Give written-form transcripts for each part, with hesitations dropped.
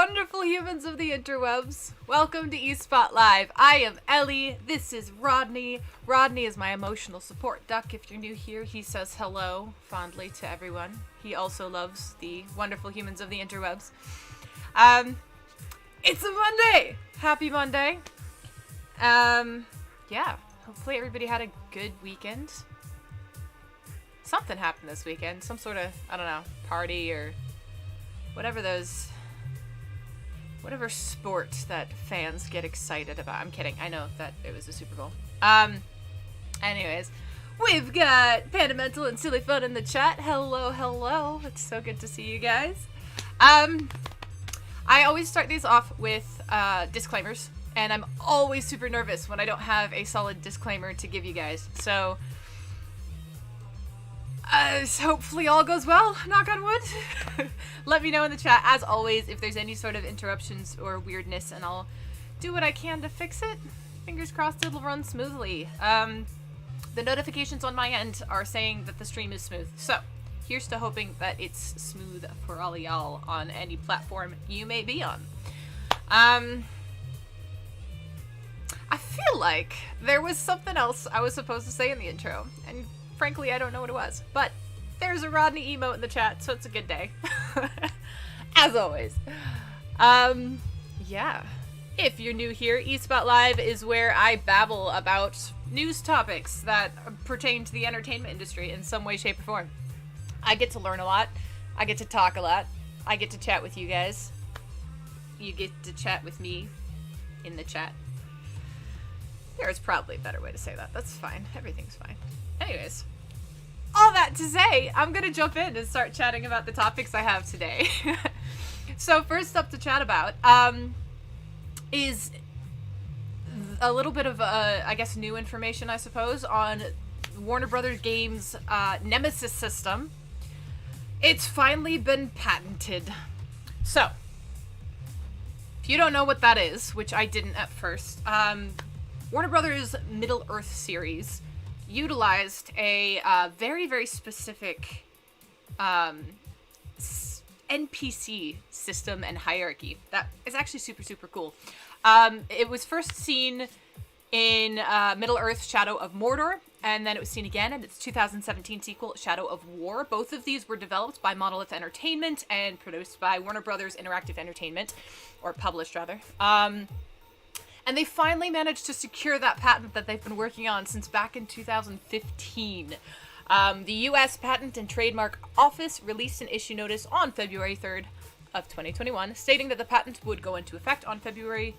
wonderful humans of the interwebs. Welcome to eSpot Live. I am Ellie. This is Rodney. Rodney is my emotional support duck. If you're new here, he says hello fondly to everyone. He also loves the wonderful humans of the interwebs. It's a Monday. Happy Monday. Yeah. Hopefully everybody had a good weekend. Something happened this weekend. Some sort of, I don't know, party or whatever sport that fans get excited about. I'm kidding. I know that it was the Super Bowl. Anyways, we've got Pandamental and Silly Fun in the chat. Hello, hello. It's so good to see you guys. I always start these off with disclaimers, and I'm always super nervous when I don't have a solid disclaimer to give you guys. So hopefully all goes well, knock on wood. Let me know in the chat, as always, if there's any sort of interruptions or weirdness, and I'll do what I can to fix it. Fingers crossed it'll run smoothly. The notifications on my end are saying that the stream is smooth, so here's to hoping that it's smooth for all of y'all on any platform you may be on. I feel like there was something else I was supposed to say in the intro, and frankly, I don't know what it was, but there's a Rodney emote in the chat, so it's a good day. As always. Yeah. If you're new here, eSpot Live is where I babble about news topics that pertain to the entertainment industry in some way, shape, or form. I get to learn a lot. I get to talk a lot. I get to chat with you guys. You get to chat with me in the chat. There's probably a better way to say that. That's fine. Everything's fine. Anyways, all that to say, I'm going to jump in and start chatting about the topics I have today. So first up to chat about is a little bit of, I guess, new information, I suppose, on Warner Brothers Games' Nemesis system. It's finally been patented. So, if you don't know what that is, which I didn't at first, Warner Brothers' Middle-earth series utilized a very, very specific NPC system and hierarchy that is actually super, super cool. It was first seen in Middle-earth Shadow of Mordor, and then it was seen again in its 2017 sequel, Shadow of War. Both of these were developed by Monolith Entertainment and produced by Warner Brothers Interactive Entertainment, or published rather. And they finally managed to secure that patent that they've been working on since back in 2015. The U.S. Patent and Trademark Office released an issue notice on February 3rd of 2021, stating that the patent would go into effect on February...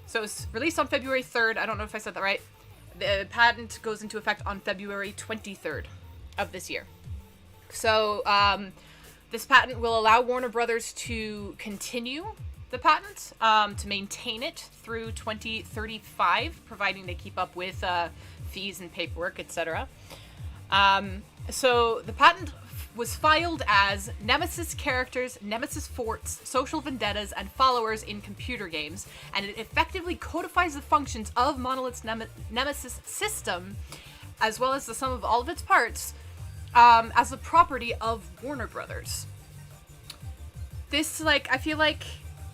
So it was released on February 3rd. I don't know if I said that right. The patent goes into effect on February 23rd of this year. So this patent will allow Warner Brothers to continue the patent, to maintain it through 2035, providing they keep up with fees and paperwork, etc. So the patent was filed as Nemesis characters, Nemesis forts, social vendettas, and followers in computer games, and it effectively codifies the functions of Monolith's Nemesis system, as well as the sum of all of its parts, as the property of Warner Brothers. This, I feel like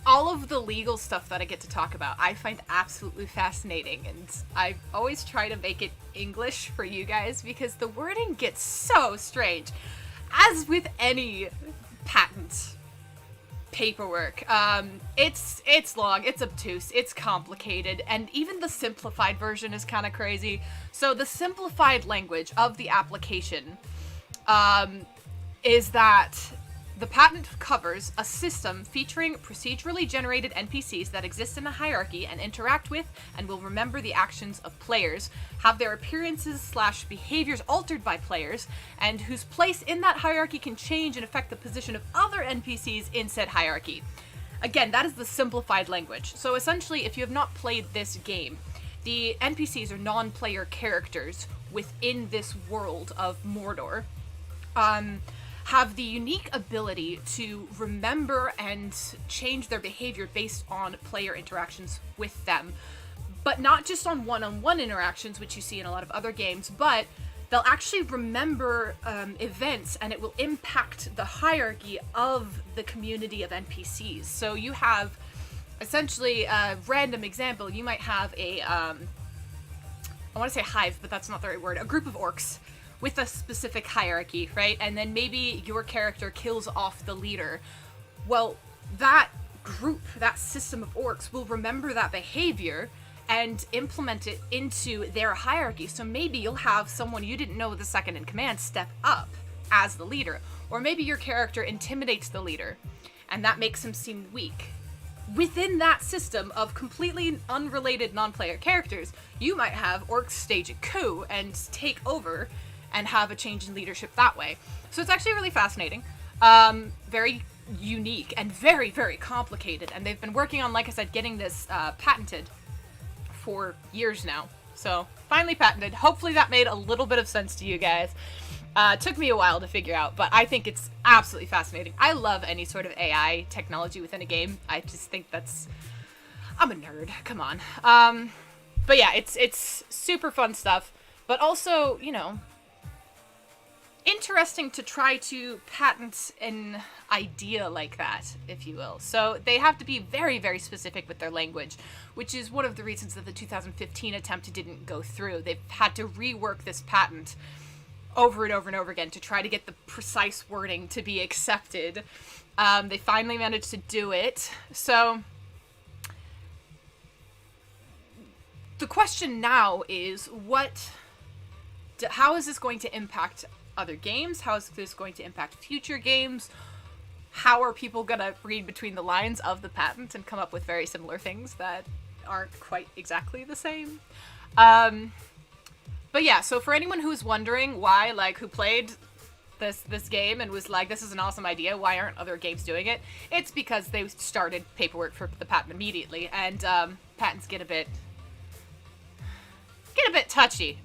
all of the legal stuff that I get to talk about, I find absolutely fascinating, and I always try to make it English for you guys because the wording gets so strange. As with any patent paperwork, it's long, it's obtuse, it's complicated, and even the simplified version is kind of crazy. So the simplified language of the application is that the patent covers a system featuring procedurally generated NPCs that exist in a hierarchy and interact with and will remember the actions of players, have their appearances/behaviors altered by players, and whose place in that hierarchy can change and affect the position of other NPCs in said hierarchy. Again, that is the simplified language. So essentially, if you have not played this game, the NPCs are non-player characters within this world of Mordor. Have the unique ability to remember and change their behavior based on player interactions with them. But not just on one-on-one interactions, which you see in a lot of other games, but they'll actually remember events, and it will impact the hierarchy of the community of NPCs. So you have essentially a random example. You might have a, I want to say hive, but that's not the right word, a group of orcs with a specific hierarchy, right? And then maybe your character kills off the leader. Well, that group, that system of orcs will remember that behavior and implement it into their hierarchy. So maybe you'll have someone you didn't know the second in command step up as the leader. Or maybe your character intimidates the leader, and that makes him seem weak. Within that system of completely unrelated non-player characters, you might have orcs stage a coup and take over and have a change in leadership that way. So it's actually really fascinating. Very unique and very, very complicated. And they've been working on, like I said, getting this patented for years now. So finally patented. Hopefully that made a little bit of sense to you guys. Took me a while to figure out, but I think it's absolutely fascinating. I love any sort of AI technology within a game. I just think I'm a nerd. Come on. But yeah, it's super fun stuff, but also, you know, interesting to try to patent an idea like that, if you will. So they have to be very, very specific with their language, which is one of the reasons that the 2015 attempt didn't go through. They've had to rework this patent over and over and over again to try to get the precise wording to be accepted. They finally managed to do it. So the question now is, how is this going to impact other games? How is this going to impact future games? How are people going to read between the lines of the patent and come up with very similar things that aren't quite exactly the same? But yeah, so for anyone who's wondering why, like, who played this game and was like, this is an awesome idea, why aren't other games doing it? It's because they started paperwork for the patent immediately, and patents get a bit touchy.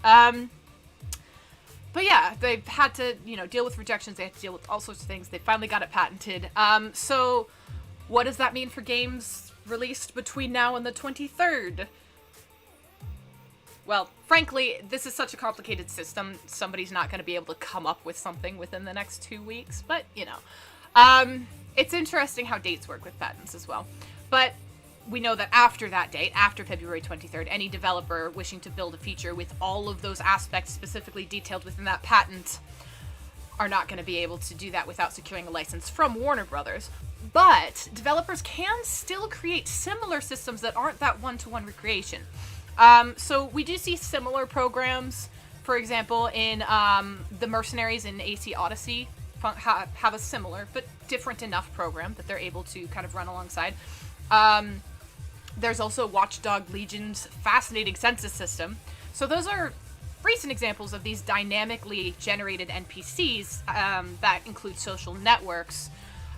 But yeah, they've had to, you know, deal with rejections. They had to deal with all sorts of things. They finally got it patented. So what does that mean for games released between now and the 23rd? Well, frankly, this is such a complicated system. Somebody's not going to be able to come up with something within the next 2 weeks. But, you know, it's interesting how dates work with patents as well. But we know that after that date, after February 23rd, any developer wishing to build a feature with all of those aspects specifically detailed within that patent are not going to be able to do that without securing a license from Warner Brothers. But developers can still create similar systems that aren't that one-to-one recreation. So we do see similar programs, for example, in the Mercenaries in AC Odyssey have a similar but different enough program that they're able to kind of run alongside. There's also Watchdog Legion's fascinating census system. So those are recent examples of these dynamically generated NPCs that include social networks.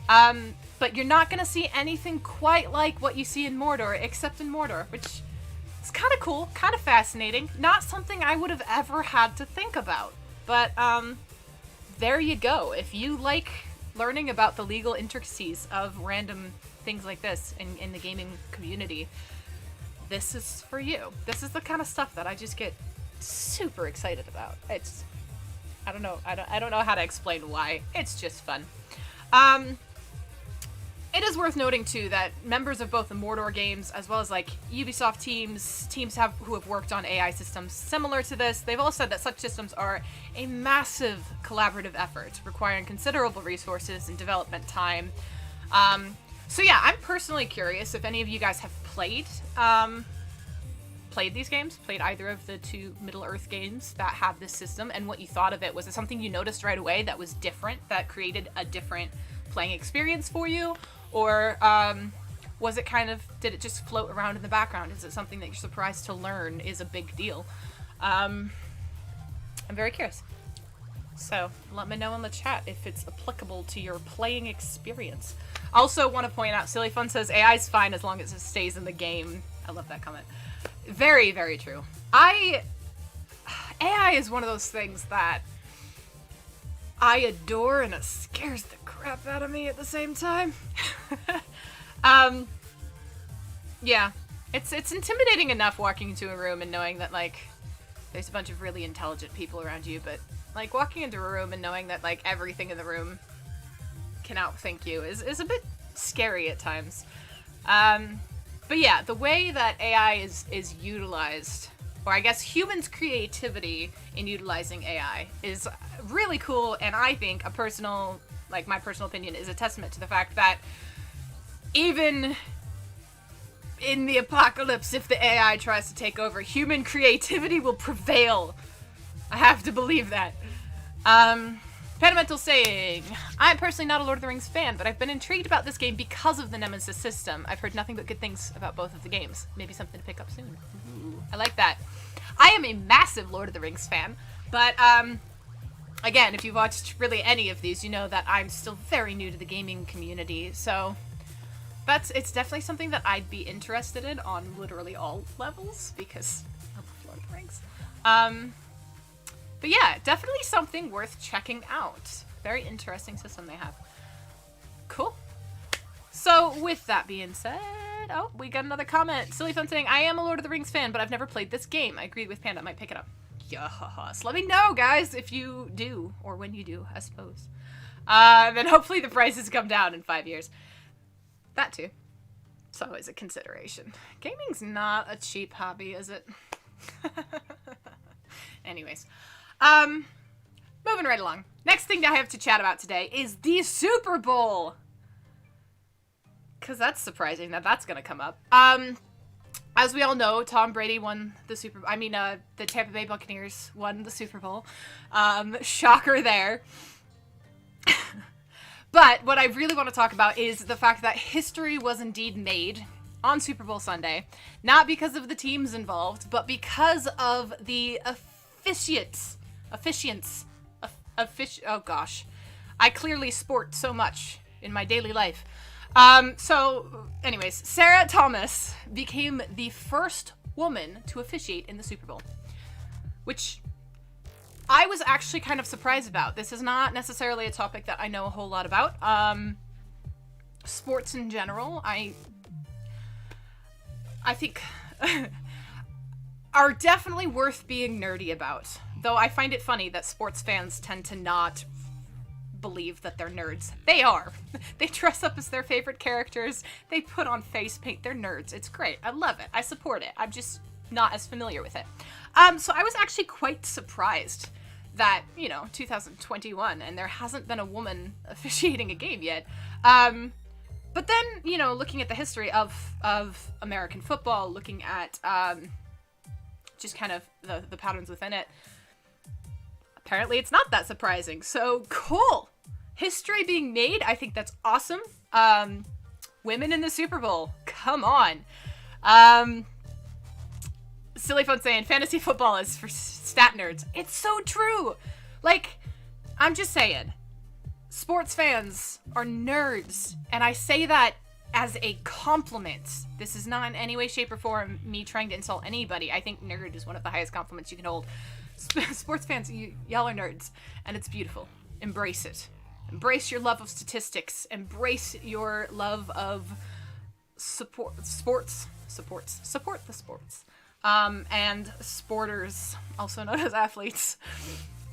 But you're not going to see anything quite like what you see in Mordor, except in Mordor, which is kind of cool, kind of fascinating. Not something I would have ever had to think about. But there you go. If you like learning about the legal intricacies of random things like this in the gaming community, this is for you. This is the kind of stuff that I just get super excited about. It's, I don't know how to explain why. It's just fun. It is worth noting too that members of both the Mordor games as well as like Ubisoft teams who have worked on AI systems similar to this, they've all said that such systems are a massive collaborative effort requiring considerable resources and development time. So yeah, I'm personally curious if any of you guys have played these games, played either of the two Middle-earth games that have this system, and what you thought of it. Was it something you noticed right away that was different, that created a different playing experience for you? Or was it did it just float around in the background? Is it something that you're surprised to learn is a big deal? I'm very curious. So let me know in the chat if it's applicable to your playing experience. Also want to point out, Silly Fun says AI is fine as long as it stays in the game. I love that comment. Very, very true. AI is one of those things that I adore and it scares the crap out of me at the same time. Yeah, it's intimidating enough walking into a room and knowing that, like, there's a bunch of really intelligent people around you, but, like, walking into a room and knowing that, like, everything in the room can outthink you is a bit scary at times. But yeah, the way that AI is utilized, or I guess humans' creativity in utilizing AI is really cool, and I think my personal opinion is a testament to the fact that even in the apocalypse, if the AI tries to take over, human creativity will prevail. I have to believe that. Panamental saying, I'm personally not a Lord of the Rings fan, but I've been intrigued about this game because of the Nemesis system. I've heard nothing but good things about both of the games. Maybe something to pick up soon. Ooh, I like that. I am a massive Lord of the Rings fan, but again, if you've watched really any of these, you know that I'm still very new to the gaming community, so it's definitely something that I'd be interested in on literally all levels, because I love Lord of the Rings. But yeah, definitely something worth checking out. Very interesting system they have. Cool. So, with that being said... Oh, we got another comment. Silly Fun saying, I am a Lord of the Rings fan, but I've never played this game. I agree with Panda. I might pick it up. Yes. Let me know, guys, if you do. Or when you do, I suppose. Then hopefully the prices come down in 5 years. That too. It's always a consideration. Gaming's not a cheap hobby, is it? Anyways. Moving right along. Next thing that I have to chat about today is the Super Bowl. Because that's surprising that that's going to come up. As we all know, Tom Brady won the the Tampa Bay Buccaneers won the Super Bowl. Shocker there. But what I really want to talk about is the fact that history was indeed made on Super Bowl Sunday. Not because of the teams involved, but because of the officiants. Oh gosh. I clearly sport so much in my daily life. So, anyways, Sarah Thomas became the first woman to officiate in the Super Bowl, which I was actually kind of surprised about. This is not necessarily a topic that I know a whole lot about. Sports in general, I think are definitely worth being nerdy about, though I find it funny that sports fans tend to not believe that they're nerds. They are. They dress up as their favorite characters. They put on face paint. They're nerds. It's great. I love it. I support it. I'm just not as familiar with it. So I was actually quite surprised that, 2021, and there hasn't been a woman officiating a game yet. But then, looking at the history of American football, looking at just kind of the patterns within it, apparently it's not that surprising. So cool. History being made. I think that's awesome. Women in the Super Bowl. Come on. Silly Fun saying fantasy football is for stat nerds. It's so true. Like, I'm just saying, sports fans are nerds. And I say that as a compliment. This is not in any way, shape, or form me trying to insult anybody. I think nerd is one of the highest compliments you can hold. Sports fans, y'all are nerds, and it's beautiful. Embrace it. Embrace your love of statistics. Embrace your love of support the sports. And sporters, also known as athletes.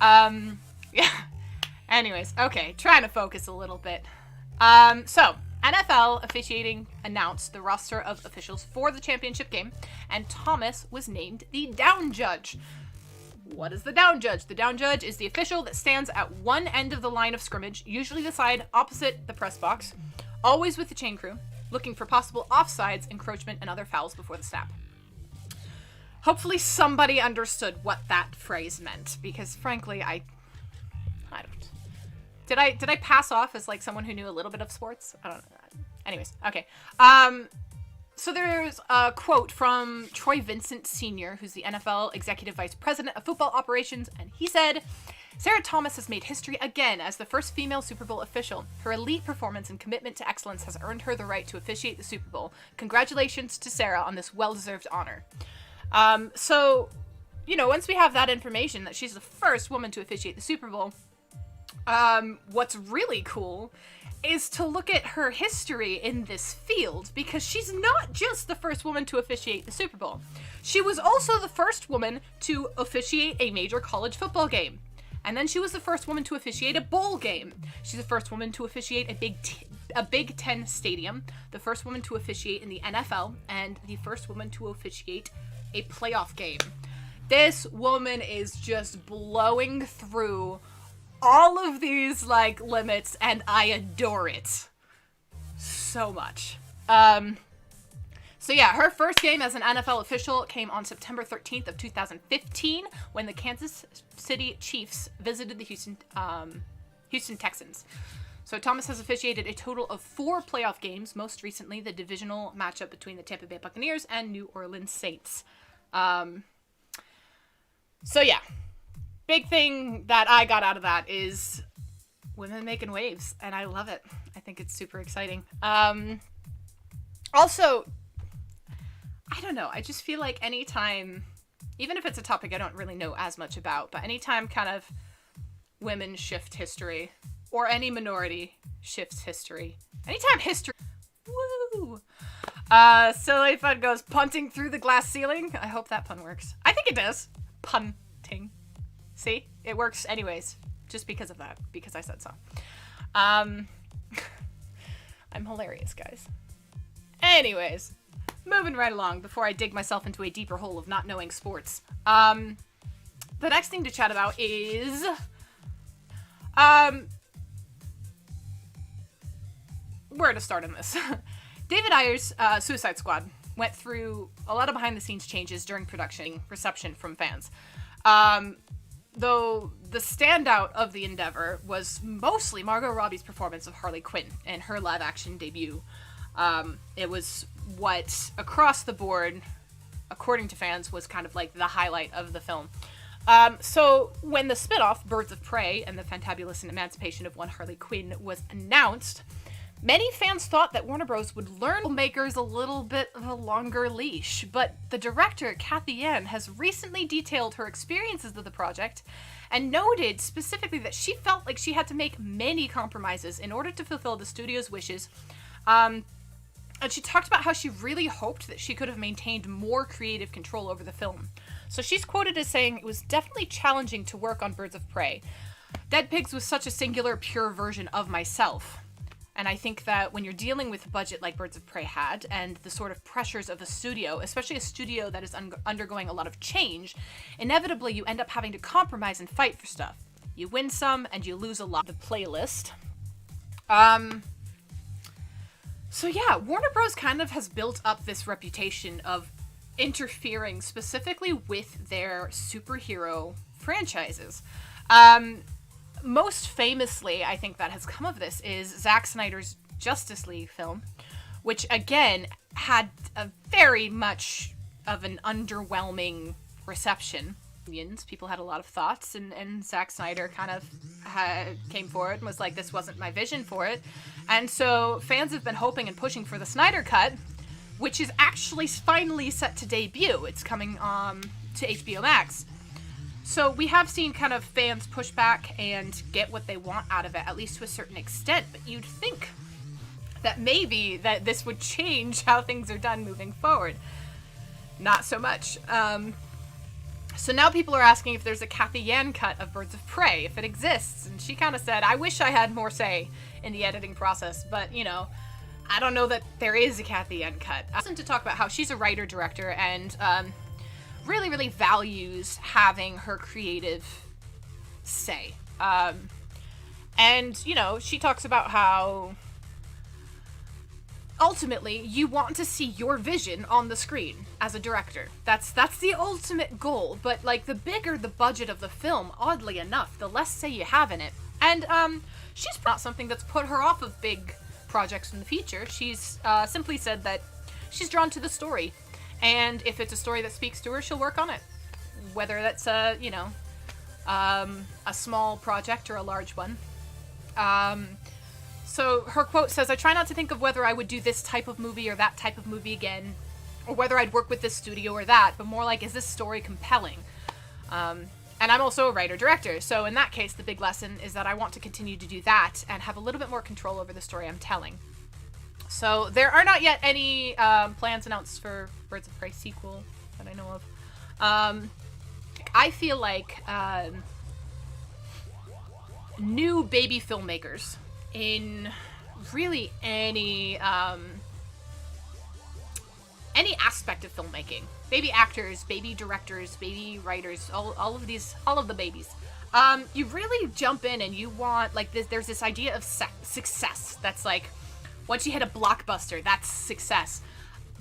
Yeah. Anyways, okay, trying to focus a little bit. So, NFL officiating announced the roster of officials for the championship game, and Thomas was named the down judge. What is the down judge? The down judge is the official that stands at one end of the line of scrimmage, usually the side opposite the press box, always with the chain crew, looking for possible offsides, encroachment, and other fouls before the snap. Hopefully somebody understood what that phrase meant, because frankly, I don't. Did I pass off as like someone who knew a little bit of sports? I don't know. Anyways, okay. So there's a quote from Troy Vincent Sr., who's the NFL Executive Vice President of Football Operations, and he said, Sarah Thomas has made history again as the first female Super Bowl official. Her elite performance and commitment to excellence has earned her the right to officiate the Super Bowl. Congratulations to Sarah on this well-deserved honor. So, once we have that information that she's the first woman to officiate the Super Bowl, What's really cool is to look at her history in this field, because she's not just the first woman to officiate the Super Bowl. She was also the first woman to officiate a major college football game. And then she was the first woman to officiate a bowl game. She's the first woman to officiate a Big Ten stadium, the first woman to officiate in the NFL, and the first woman to officiate a playoff game. This woman is just blowing through all of these, like, limits, and I adore it so much. So yeah, her first game as an NFL official came on September 13th of 2015 when the Kansas City Chiefs visited the Houston Texans. So Thomas has officiated a total of 4 playoff games, most recently the divisional matchup between the Tampa Bay Buccaneers and New Orleans Saints. So yeah, big thing that I got out of that is women making waves, and I love it. I think it's super exciting. Also, I don't know, I just feel like anytime, even if it's a topic I don't really know as much about, but anytime kind of women shift history, or any minority shifts history, anytime history, woo! Silly Fun goes punting through the glass ceiling. I hope that pun works. I think it does. Punting. See? It works anyways. Just because of that. Because I said so. I'm hilarious, guys. Anyways. Moving right along before I dig myself into a deeper hole of not knowing sports. The next thing to chat about is... where to start on this? David Ayer's Suicide Squad went through a lot of behind-the-scenes changes during production reception from fans. Though the standout of the endeavor was mostly Margot Robbie's performance of Harley Quinn in her live-action debut. It was what, across the board, according to fans, was kind of like the highlight of the film. So when the spin-off, Birds of Prey and the Fantabulous and Emancipation of One Harley Quinn, was announced, many fans thought that Warner Bros. Would learn filmmakers a little bit of a longer leash, but the director, Cathy Yan, has recently detailed her experiences of the project and noted specifically that she felt like she had to make many compromises in order to fulfill the studio's wishes. And she talked about how she really hoped that she could have maintained more creative control over the film. So she's quoted as saying, "It was definitely challenging to work on Birds of Prey. Dead Pigs was such a singular, pure version of myself. And I think that when you're dealing with a budget like Birds of Prey had, and the sort of pressures of a studio, especially a studio that is undergoing a lot of change, inevitably you end up having to compromise and fight for stuff. You win some, and you lose a lot." The playlist. So yeah, Warner Bros. Kind of has built up this reputation of interfering specifically with their superhero franchises. Most famously, I think that has come of this, is Zack Snyder's Justice League film, which again had a very much of an underwhelming reception. People had a lot of thoughts, and Zack Snyder kind of came forward and was like, this wasn't my vision for it. And so fans have been hoping and pushing for the Snyder Cut, which is actually finally set to debut. It's coming to HBO Max. So we have seen kind of fans push back and get what they want out of it, at least to a certain extent. But you'd think that maybe that this would change how things are done moving forward. Not so much. So now people are asking if there's a Cathy Yan cut of Birds of Prey, if it exists. And she kind of said, I wish I had more say in the editing process, but, you know, I don't know that there is a Cathy Yan cut. I listened to talk about how she's a writer-director and really, really values having her creative say. And, you know, she talks about how ultimately you want to see your vision on the screen as a director. That's the ultimate goal, but like the bigger the budget of the film, oddly enough, the less say you have in it. And she's not something that's put her off of big projects in the future. She's simply said that she's drawn to the story, and if it's a story that speaks to her, she'll work on it, whether that's a small project or a large one. So her quote says, I try not to think of whether I would do this type of movie or that type of movie again, or whether I'd work with this studio or that, but more like, is this story compelling? And I'm also a writer-director, so in that case, the big lesson is that I want to continue to do that and have a little bit more control over the story I'm telling. So there are not yet any plans announced for Birds of Prey sequel that I know of. I feel like new baby filmmakers in really any aspect of filmmaking, baby actors, baby directors, baby writers, all of the babies, you really jump in and you want, like, there's this idea of success that's like, once you hit a blockbuster, that's success.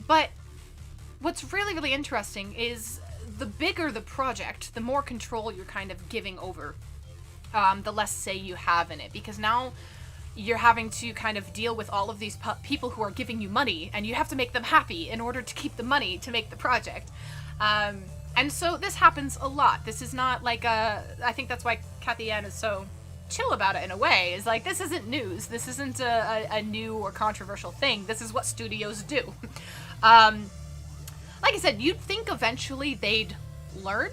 But what's really, really interesting is the bigger the project, the more control you're kind of giving over, the less say you have in it, because now you're having to kind of deal with all of these people who are giving you money, and you have to make them happy in order to keep the money to make the project. And so this happens a lot. This is not like I think that's why Kathy Ann is so chill about it in a way, is like, this isn't news. This isn't a new or controversial thing. This is what studios do. Like I said, you'd think eventually they'd learn.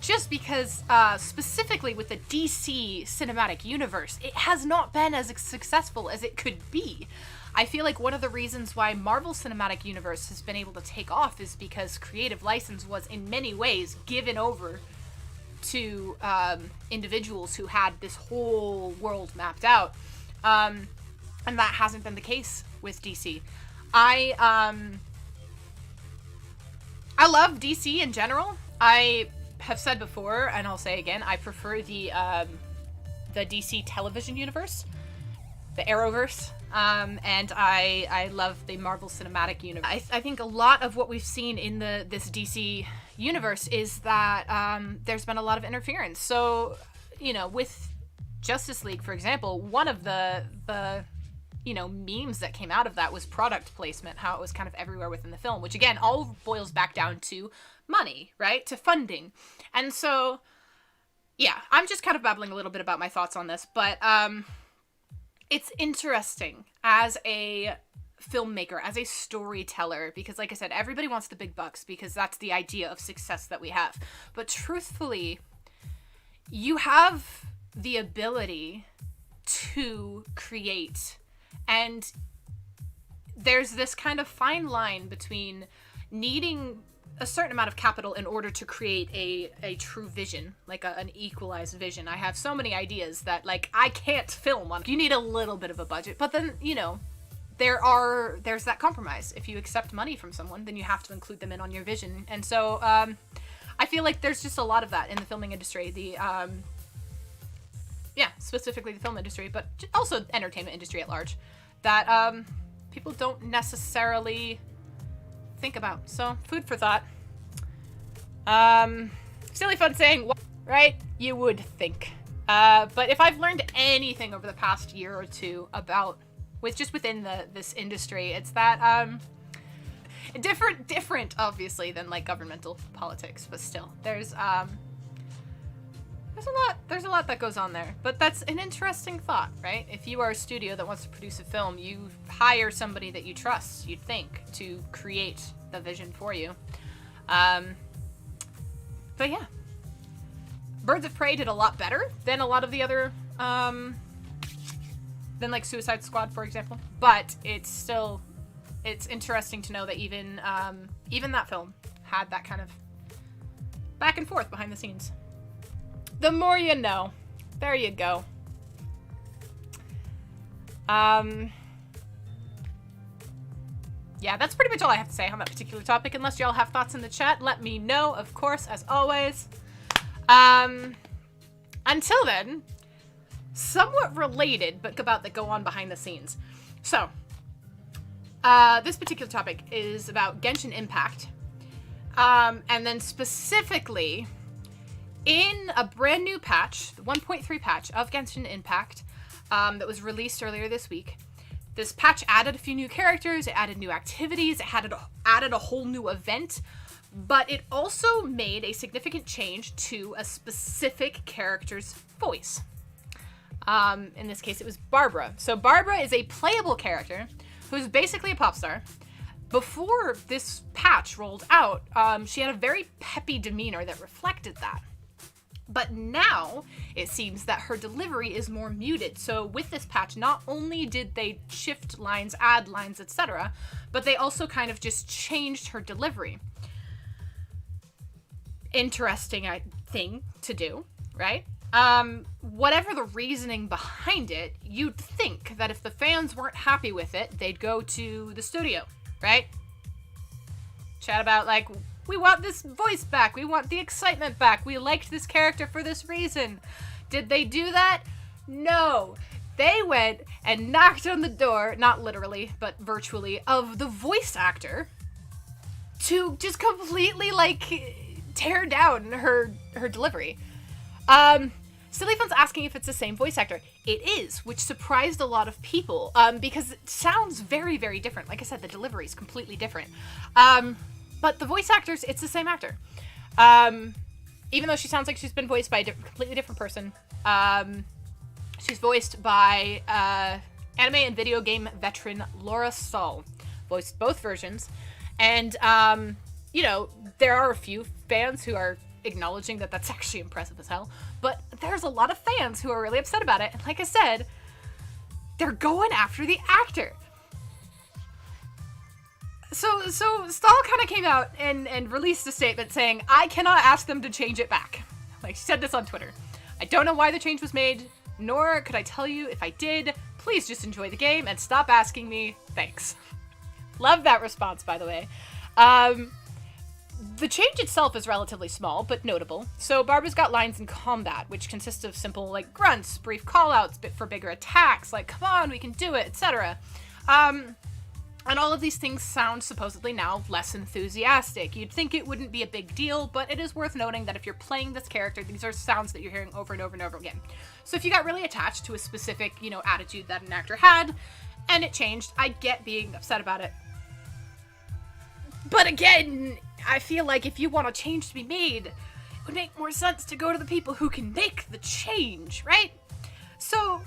Just because, specifically with the DC cinematic universe, it has not been as successful as it could be. I feel like one of the reasons why Marvel Cinematic Universe has been able to take off is because creative license was in many ways given over to individuals who had this whole world mapped out. And that hasn't been the case with DC. I love DC in general. I have said before, and I'll say again, I prefer the DC television universe, the Arrowverse, and I love the Marvel Cinematic Universe. I think a lot of what we've seen in this DC universe is that there's been a lot of interference. So, with Justice League, for example, one of the memes that came out of that was product placement, how it was kind of everywhere within the film, which again all boils back down to money, right? To funding. And so, yeah, I'm just kind of babbling a little bit about my thoughts on this, but it's interesting as a filmmaker, as a storyteller, because like I said, everybody wants the big bucks because that's the idea of success that we have. But truthfully, you have the ability to create, and there's this kind of fine line between needing a certain amount of capital in order to create a true vision, like an equalized vision. I have so many ideas that, like, I can't film on. You need a little bit of a budget, but then, there's that compromise. If you accept money from someone, then you have to include them in on your vision. And so, I feel like there's just a lot of that in the filming industry. Specifically the film industry, but also entertainment industry at large, that people don't necessarily think about. So, food for thought. Silly fun saying, right? You would think. But if I've learned anything over the past year or two about, within this industry, it's that different obviously than like governmental politics, but still there's a lot that goes on there. But that's an interesting thought, right? If you are a studio that wants to produce a film, you hire somebody that you trust, you'd think, to create the vision for you. But yeah, Birds of Prey did a lot better than a lot of the other than like Suicide Squad, for example. But it's interesting to know that even that film had that kind of back and forth behind the scenes. The more you know. There you go. Yeah, that's pretty much all I have to say on that particular topic. Unless y'all have thoughts in the chat, let me know, of course, as always. Until then, somewhat related, but about the go on behind the scenes. So, this particular topic is about Genshin Impact. And then specifically, in a brand new patch, the 1.3 patch of Genshin Impact, that was released earlier this week, this patch added a few new characters, it added new activities, it added a whole new event, but it also made a significant change to a specific character's voice. In this case, it was Barbara. So Barbara is a playable character who's basically a pop star. Before this patch rolled out, she had a very peppy demeanor that reflected that. But now it seems that her delivery is more muted. So with this patch, not only did they shift lines, add lines, etc., but they also kind of just changed her delivery. Interesting thing to do, right? Whatever the reasoning behind it, you'd think that if the fans weren't happy with it, they'd go to the studio, right? Chat about, like, we want this voice back. We want the excitement back. We liked this character for this reason. Did they do that? No. They went and knocked on the door, not literally, but virtually, of the voice actor to just completely, like, tear down her delivery. Silly Fun's asking if it's the same voice actor. It is, which surprised a lot of people, because it sounds very, very different. Like I said, the delivery is completely different. But the voice actors, it's the same actor. Even though she sounds like she's been voiced by a completely different person. She's voiced by anime and video game veteran Laura Stahl. Voiced both versions. And, you know, there are a few fans who are acknowledging that that's actually impressive as hell. But there's a lot of fans who are really upset about it. And like I said, they're going after the actor. So Stahl kind of came out and released a statement saying, I cannot ask them to change it back. Like, she said this on Twitter. I don't know why the change was made, nor could I tell you if I did. Please just enjoy the game and stop asking me. Thanks. Love that response, by the way. The change itself is relatively small, but notable. So Barbara's got lines in combat, which consists of simple, like, grunts, brief callouts for bigger attacks, like, come on, we can do it, etc. And all of these things sound supposedly now less enthusiastic. You'd think it wouldn't be a big deal, but it is worth noting that if you're playing this character, these are sounds that you're hearing over and over and over again. So if you got really attached to a specific, you know, attitude that an actor had, and it changed, I get being upset about it. But again, I feel like if you want a change to be made, it would make more sense to go to the people who can make the change, right? So,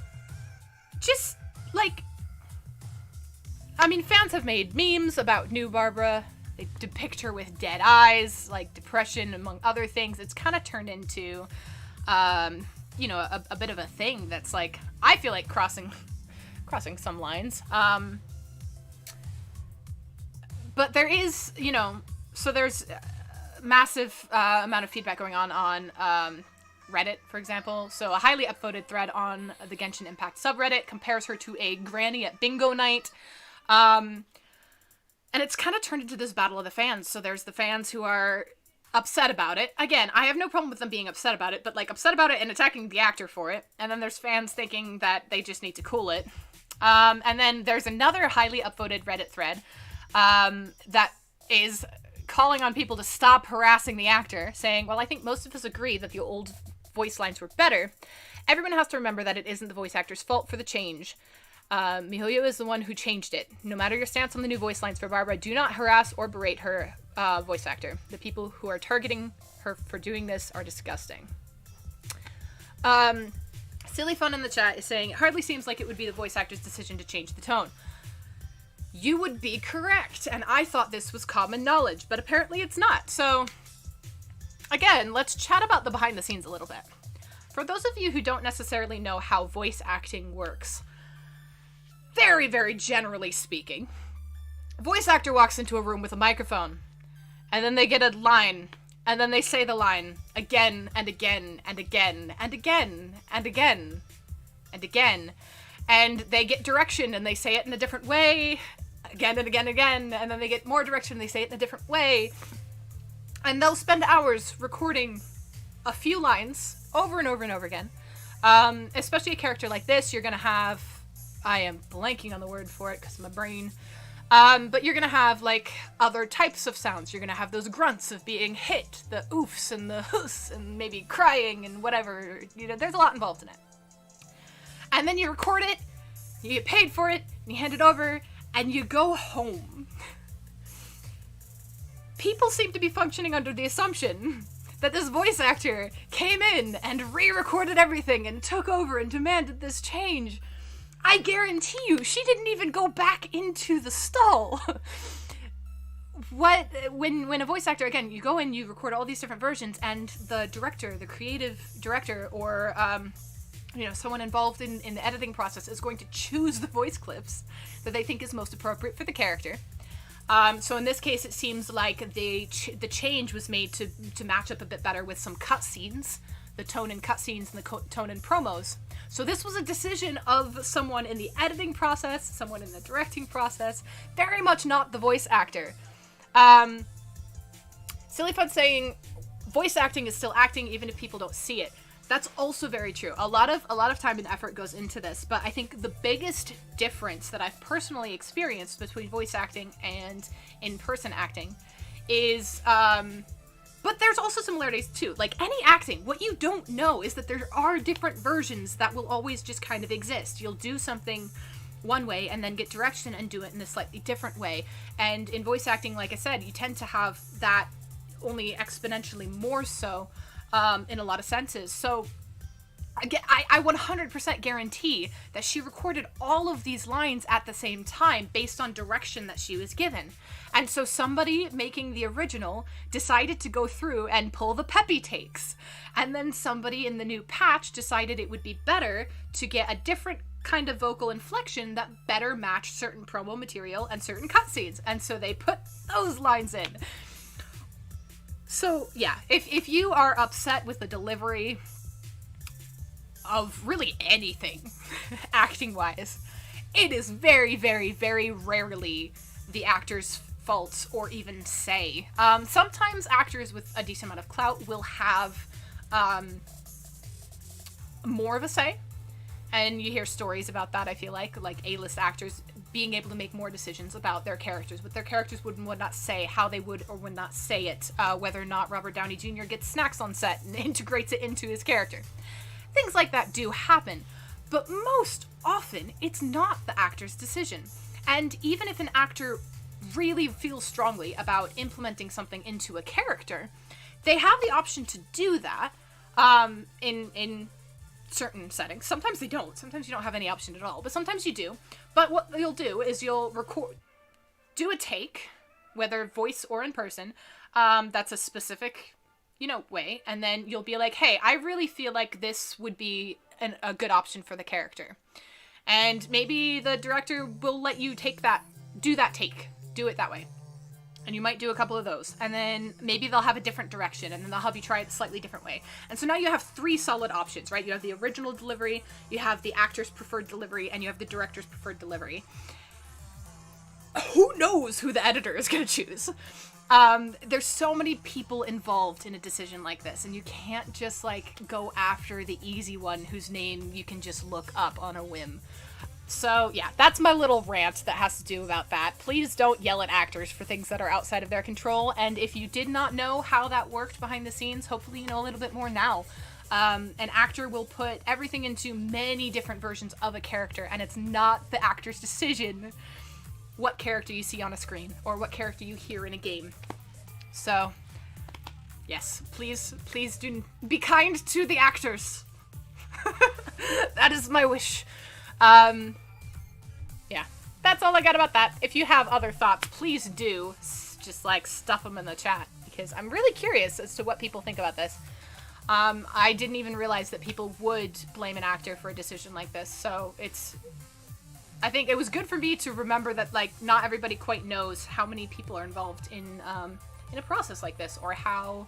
just, like, I mean, fans have made memes about new Barbara. They depict her with dead eyes, like depression, among other things. It's kind of turned into, you know, a bit of a thing that's, like, I feel like crossing some lines. But there is, you know, so there's a massive amount of feedback going on Reddit, for example. So a highly upvoted thread on the Genshin Impact subreddit compares her to a granny at bingo night. And it's kind of turned into this battle of the fans. So there's the fans who are upset about it. Again, I have no problem with them being upset about it, but, like, upset about it and attacking the actor for it. And then there's fans thinking that they just need to cool it. And then there's another highly upvoted Reddit thread that is calling on people to stop harassing the actor, saying, well, I think most of us agree that the old voice lines were better. Everyone has to remember that it isn't the voice actor's fault for the change. Mihoyo is the one who changed it. No matter your stance on the new voice lines for Barbara, do not harass or berate her voice actor. The people who are targeting her for doing this are disgusting. Silly Fun in the chat is saying, it hardly seems like it would be the voice actor's decision to change the tone. You would be correct, and I thought this was common knowledge, but apparently it's not. So, again, let's chat about the behind the scenes a little bit. For those of you who don't necessarily know how voice acting works, very, very generally speaking, a voice actor walks into a room with a microphone, and then they get a line, and then they say the line again and again and again and again and again and again, and they get direction and they say it in a different way again and again and again, and then they get more direction and they say it in a different way, and they'll spend hours recording a few lines over and over and over again. Especially a character like this, you're gonna have, I am blanking on the word for it because of my brain, but you're gonna have, like, other types of sounds. You're gonna have those grunts of being hit, the oofs and the hoos, and maybe crying and whatever. You know, there's a lot involved in it. And then you record it, you get paid for it, and you hand it over, and you go home. People seem to be functioning under the assumption that this voice actor came in and re-recorded everything and took over and demanded this change. I guarantee you, she didn't even go back into the stall. when a voice actor, again, you go in, you record all these different versions, and the director, the creative director, or someone involved in the editing process is going to choose the voice clips that they think is most appropriate for the character. So in this case, it seems like the change was made to match up a bit better with some cutscenes, the tone in cutscenes and the tone in promos. So this was a decision of someone in the editing process, someone in the directing process, very much not the voice actor. Silly Fun saying voice acting is still acting even if people don't see it. That's also very true. A lot of time and effort goes into this, but I think the biggest difference that I've personally experienced between voice acting and in-person acting is, but there's also similarities too. Like any acting, what you don't know is that there are different versions that will always just kind of exist. You'll do something one way and then get direction and do it in a slightly different way. And in voice acting, like I said, you tend to have that only exponentially more so in a lot of senses. So I 100% guarantee that she recorded all of these lines at the same time based on direction that she was given. And so somebody making the original decided to go through and pull the peppy takes. And then somebody in the new patch decided it would be better to get a different kind of vocal inflection that better matched certain promo material and certain cutscenes. And so they put those lines in. So yeah, if you are upset with the delivery of really anything, acting-wise, it is very, very, very rarely the actor's fault or even say. Sometimes actors with a decent amount of clout will have more of a say, and you hear stories about that, I feel like A-list actors being able to make more decisions about their characters, but their characters would not say how they would or would not say it, whether or not Robert Downey Jr. gets snacks on set and integrates it into his character. Things like that do happen, but most often it's not the actor's decision. And even if an actor really feels strongly about implementing something into a character, they have the option to do that in certain settings. Sometimes they don't. Sometimes you don't have any option at all, but sometimes you do. But what you'll do is you'll do a take, whether voice or in person, that's a specific way, and then you'll be like, hey, I really feel like this would be a good option for the character. And maybe the director will let you do it that way. And you might do a couple of those, and then maybe they'll have a different direction, and then they'll have you try it a slightly different way. And so now you have 3 solid options, right? You have the original delivery, you have the actor's preferred delivery, and you have the director's preferred delivery. Who knows who the editor is going to choose? There's so many people involved in a decision like this, and you can't just go after the easy one whose name you can just look up on a whim. So yeah, that's my little rant that has to do about that. Please don't yell at actors for things that are outside of their control, and if you did not know how that worked behind the scenes, hopefully you know a little bit more now. An actor will put everything into many different versions of a character, and it's not the actor's decision what character you see on a screen or what character you hear in a game. So yes, please do be kind to the actors. That is my wish. Yeah, that's all I got about that. If you have other thoughts, please do just stuff them in the chat, because I'm really curious as to what people think about this. I didn't even realize that people would blame an actor for a decision like this, so I think it was good for me to remember that not everybody quite knows how many people are involved in a process like this, or how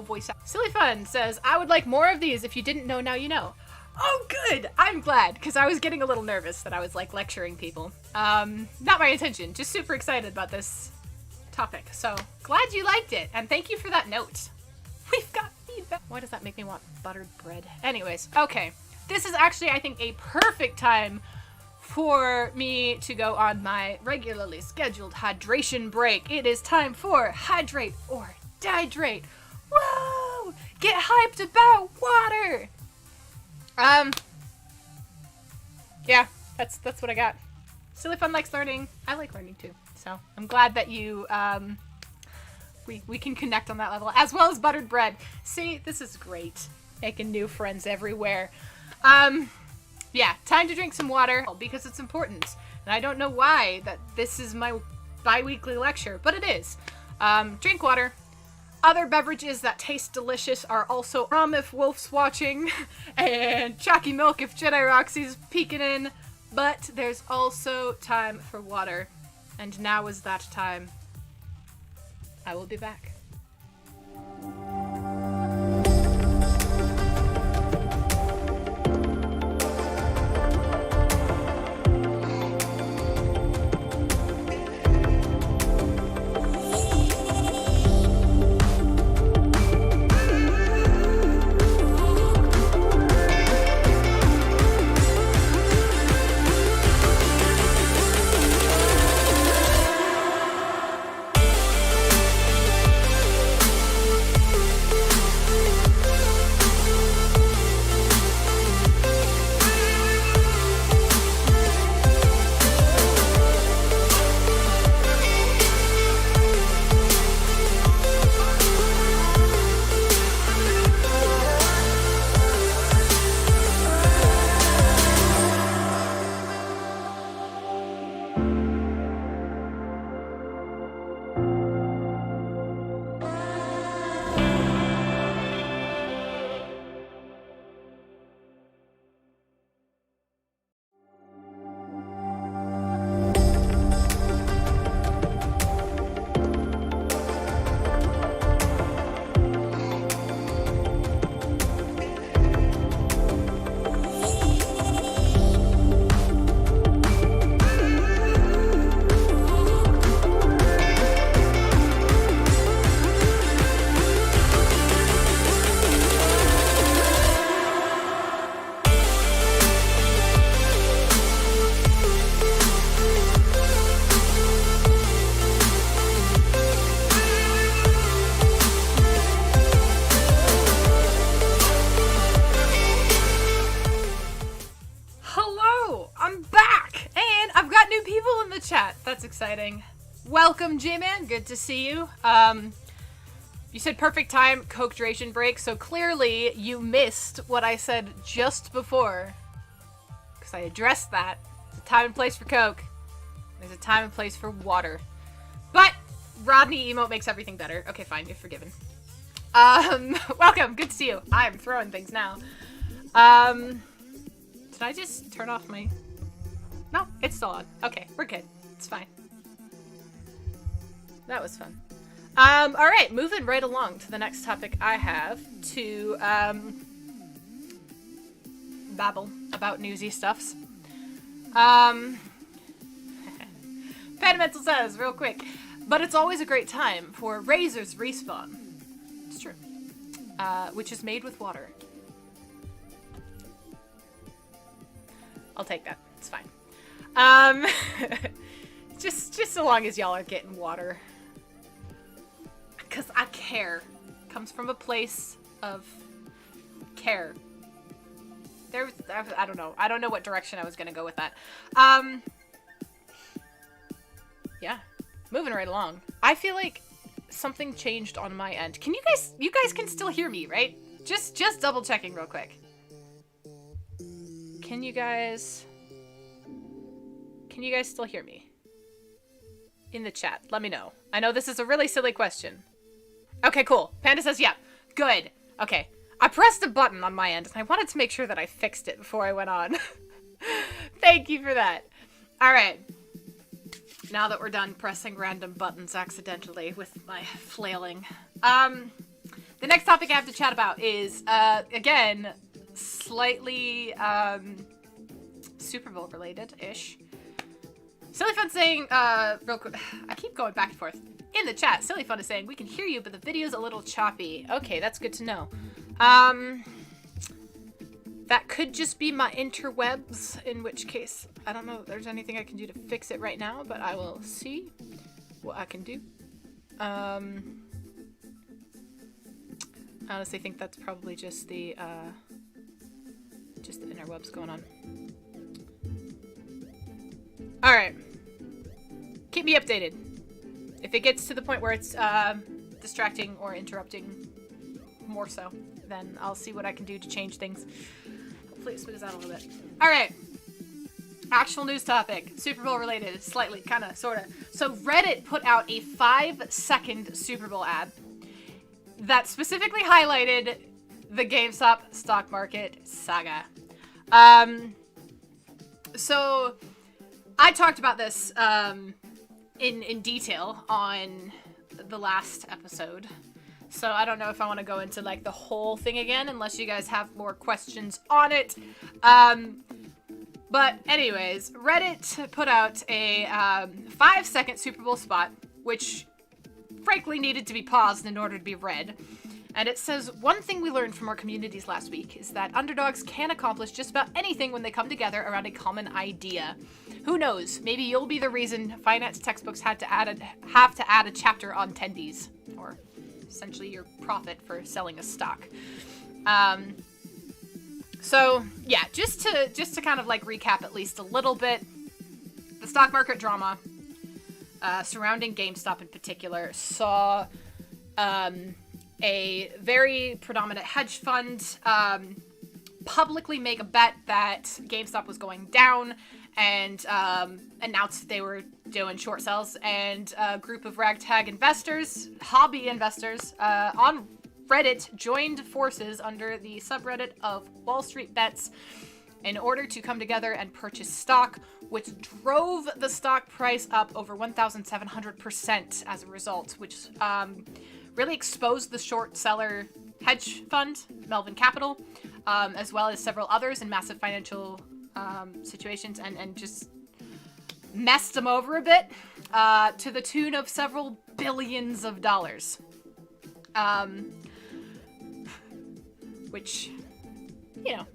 voice Silly Fun says, I would like more of these. If you didn't know, now you know. Oh, good! I'm glad, because I was getting a little nervous that I was lecturing people. Not my intention, just super excited about this topic. So glad you liked it, and thank you for that note. We've got feedback. Why does that make me want buttered bread? Anyways, okay. This is actually, I think, a perfect time for me to go on my regularly scheduled hydration break. It is time for Hydrate or Dihydrate. Whoa! Get hyped about water! Yeah, that's what I got. Silly Fun likes learning. I like learning too. So I'm glad that you, we can connect on that level, as well as buttered bread. See, this is great. Making new friends everywhere. Yeah, time to drink some water, because it's important. And I don't know why that this is my bi-weekly lecture, but it is. Drink water. Other beverages that taste delicious are also rum if Wolf's watching, and chalky milk if Jedi Roxy's peeking in, but there's also time for water. And now is that time. I will be back. Chat. That's exciting. Welcome, J-Man. Good to see you. You said perfect time, Coke duration break, so clearly you missed what I said just before. Because I addressed that. There's a time and place for Coke. There's a time and place for water. But Rodney emote makes everything better. Okay, fine. You're forgiven. Welcome. Good to see you. I'm throwing things now. Did I just turn off my... No, it's still on. Okay, we're good. It's fine. That was fun. Alright, moving right along to the next topic I have to, babble about newsy stuffs. Panamental says, real quick, but it's always a great time for Razor's Respawn. It's true. Which is made with water. I'll take that. It's fine. Just so long as y'all are getting water. Because I care. Comes from a place of care. I don't know. I don't know what direction I was going to go with that. Yeah. Moving right along. I feel like something changed on my end. Can you guys can still hear me, right? Just double checking real quick. Can you guys still hear me? In the chat, let me know. I know this is a really silly question. Okay, cool. Panda says, yeah. Good. Okay. I pressed a button on my end, and I wanted to make sure that I fixed it before I went on. Thank you for that. Alright. Now that we're done pressing random buttons accidentally with my flailing. The next topic I have to chat about is, again, slightly, Super Bowl related-ish. Silly Fun saying, real quick, I keep going back and forth. In the chat, Silly Fun is saying, we can hear you, but the video's a little choppy. Okay, that's good to know. That could just be my interwebs, in which case, I don't know if there's anything I can do to fix it right now, but I will see what I can do. I honestly think that's probably just the interwebs going on. Alright. Keep me updated. If it gets to the point where it's distracting or interrupting more so, then I'll see what I can do to change things. Hopefully it smooths out a little bit. Alright. Actual news topic, Super Bowl related, slightly, kind of, sort of. So Reddit put out a 5-second Super Bowl ad that specifically highlighted the GameStop stock market saga. So I talked about this in detail on the last episode. So I don't know if I want to go into like the whole thing again, unless you guys have more questions on it. But anyways, Reddit put out a 5-second Super Bowl spot, which frankly needed to be paused in order to be read. And it says, one thing we learned from our communities last week is that underdogs can accomplish just about anything when they come together around a common idea. Who knows? Maybe you'll be the reason finance textbooks have to add a chapter on tendies, or essentially your profit for selling a stock. So yeah, just to kind of like recap at least a little bit, the stock market drama surrounding GameStop in particular saw a very predominant hedge fund publicly make a bet that GameStop was going down and announced they were doing short sales, and a group of ragtag investors, hobby investors, on Reddit joined forces under the subreddit of Wall Street Bets in order to come together and purchase stock, which drove the stock price up over 1,700% as a result, which really exposed the short seller hedge fund, Melvin Capital, as well as several others in massive financial situations, and just messed them over a bit to the tune of several billions of dollars. Which, you know,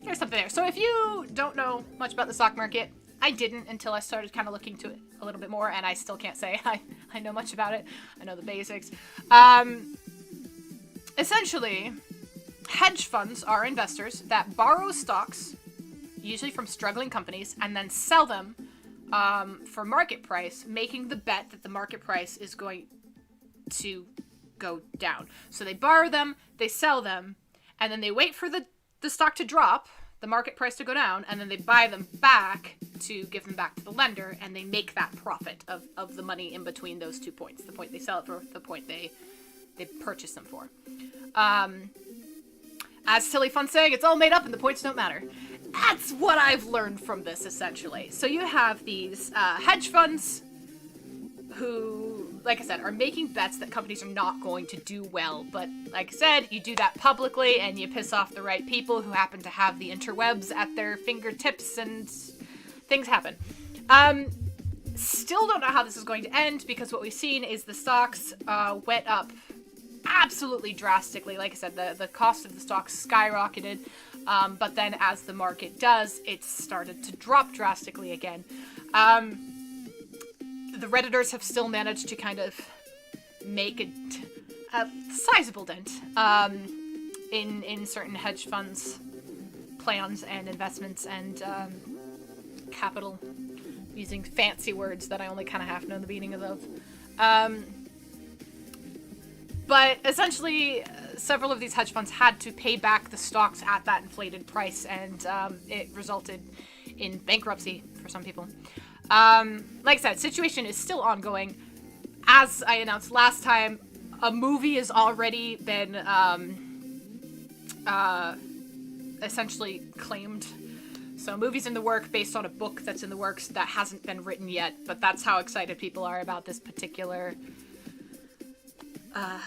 there's something there. So if you don't know much about the stock market, I didn't until I started kind of looking to it a little bit more, and I still can't say I know much about it. I know the basics. Essentially, hedge funds are investors that borrow stocks, usually from struggling companies, and then sell them for market price, making the bet that the market price is going to go down. So they borrow them, they sell them, and then they wait for the stock to drop, the market price to go down, and then they buy them back to give them back to the lender, and they make that profit of the money in between those 2 points. The point they sell it for, the point they purchase them for. As silly fun saying, it's all made up and the points don't matter. That's what I've learned from this, essentially. So you have these hedge funds who, like I said, are making bets that companies are not going to do well. But like I said, you do that publicly and you piss off the right people who happen to have the interwebs at their fingertips, and things happen. Still don't know how this is going to end, because what we've seen is the stocks went up absolutely drastically. Like I said, the cost of the stocks skyrocketed, but then as the market does, it started to drop drastically again. The Redditors have still managed to kind of make a sizable dent in certain hedge funds' plans and investments and capital, using fancy words that I only kind of half know the meaning of. But essentially, several of these hedge funds had to pay back the stocks at that inflated price, and it resulted in bankruptcy for some people. Like I said, situation is still ongoing. As I announced last time, a movie has already been essentially claimed. So movies in the work based on a book that's in the works that hasn't been written yet, but that's how excited people are about this particular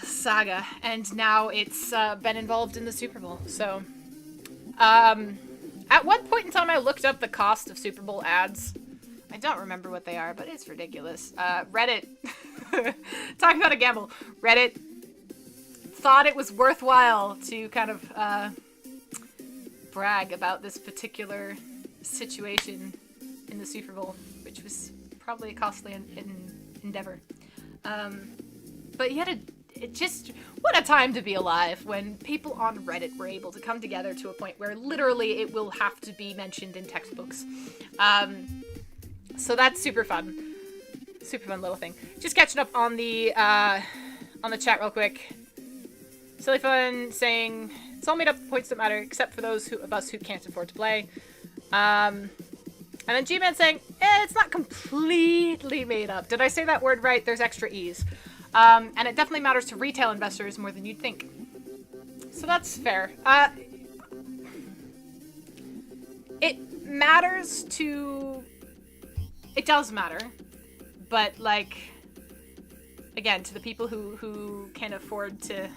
saga. And now it's been involved in the Super Bowl. So at one point in time, I looked up the cost of Super Bowl ads. I don't remember what they are, but it's ridiculous. Reddit, talking about a gamble, Reddit thought it was worthwhile to kind of brag about this particular situation in the Super Bowl, which was probably a costly endeavor. But yet what a time to be alive when people on Reddit were able to come together to a point where literally it will have to be mentioned in textbooks. So that's super fun. Super fun little thing. Just catching up on the chat real quick. Silly Fun saying, it's all made up, the points don't matter, except for those of us who can't afford to play. And then G-Man saying, it's not completely made up. Did I say that word right? There's extra E's. And it definitely matters to retail investors more than you'd think. So that's fair. It matters to... It does matter. But, like, again, to the people who can afford to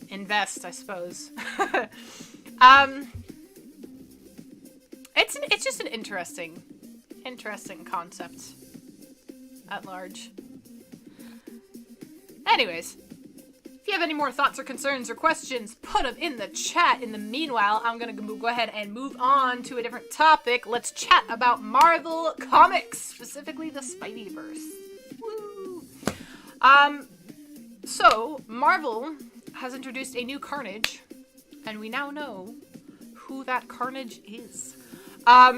invest, I suppose. It's just an interesting concept at large. Anyways, if you have any more thoughts or concerns or questions, put them in the chat. In the meanwhile, I'm gonna go ahead and move on to a different topic. Let's chat about Marvel Comics, specifically the Spideyverse. Woo! So Marvel has introduced a new Carnage, and we now know who that Carnage is. A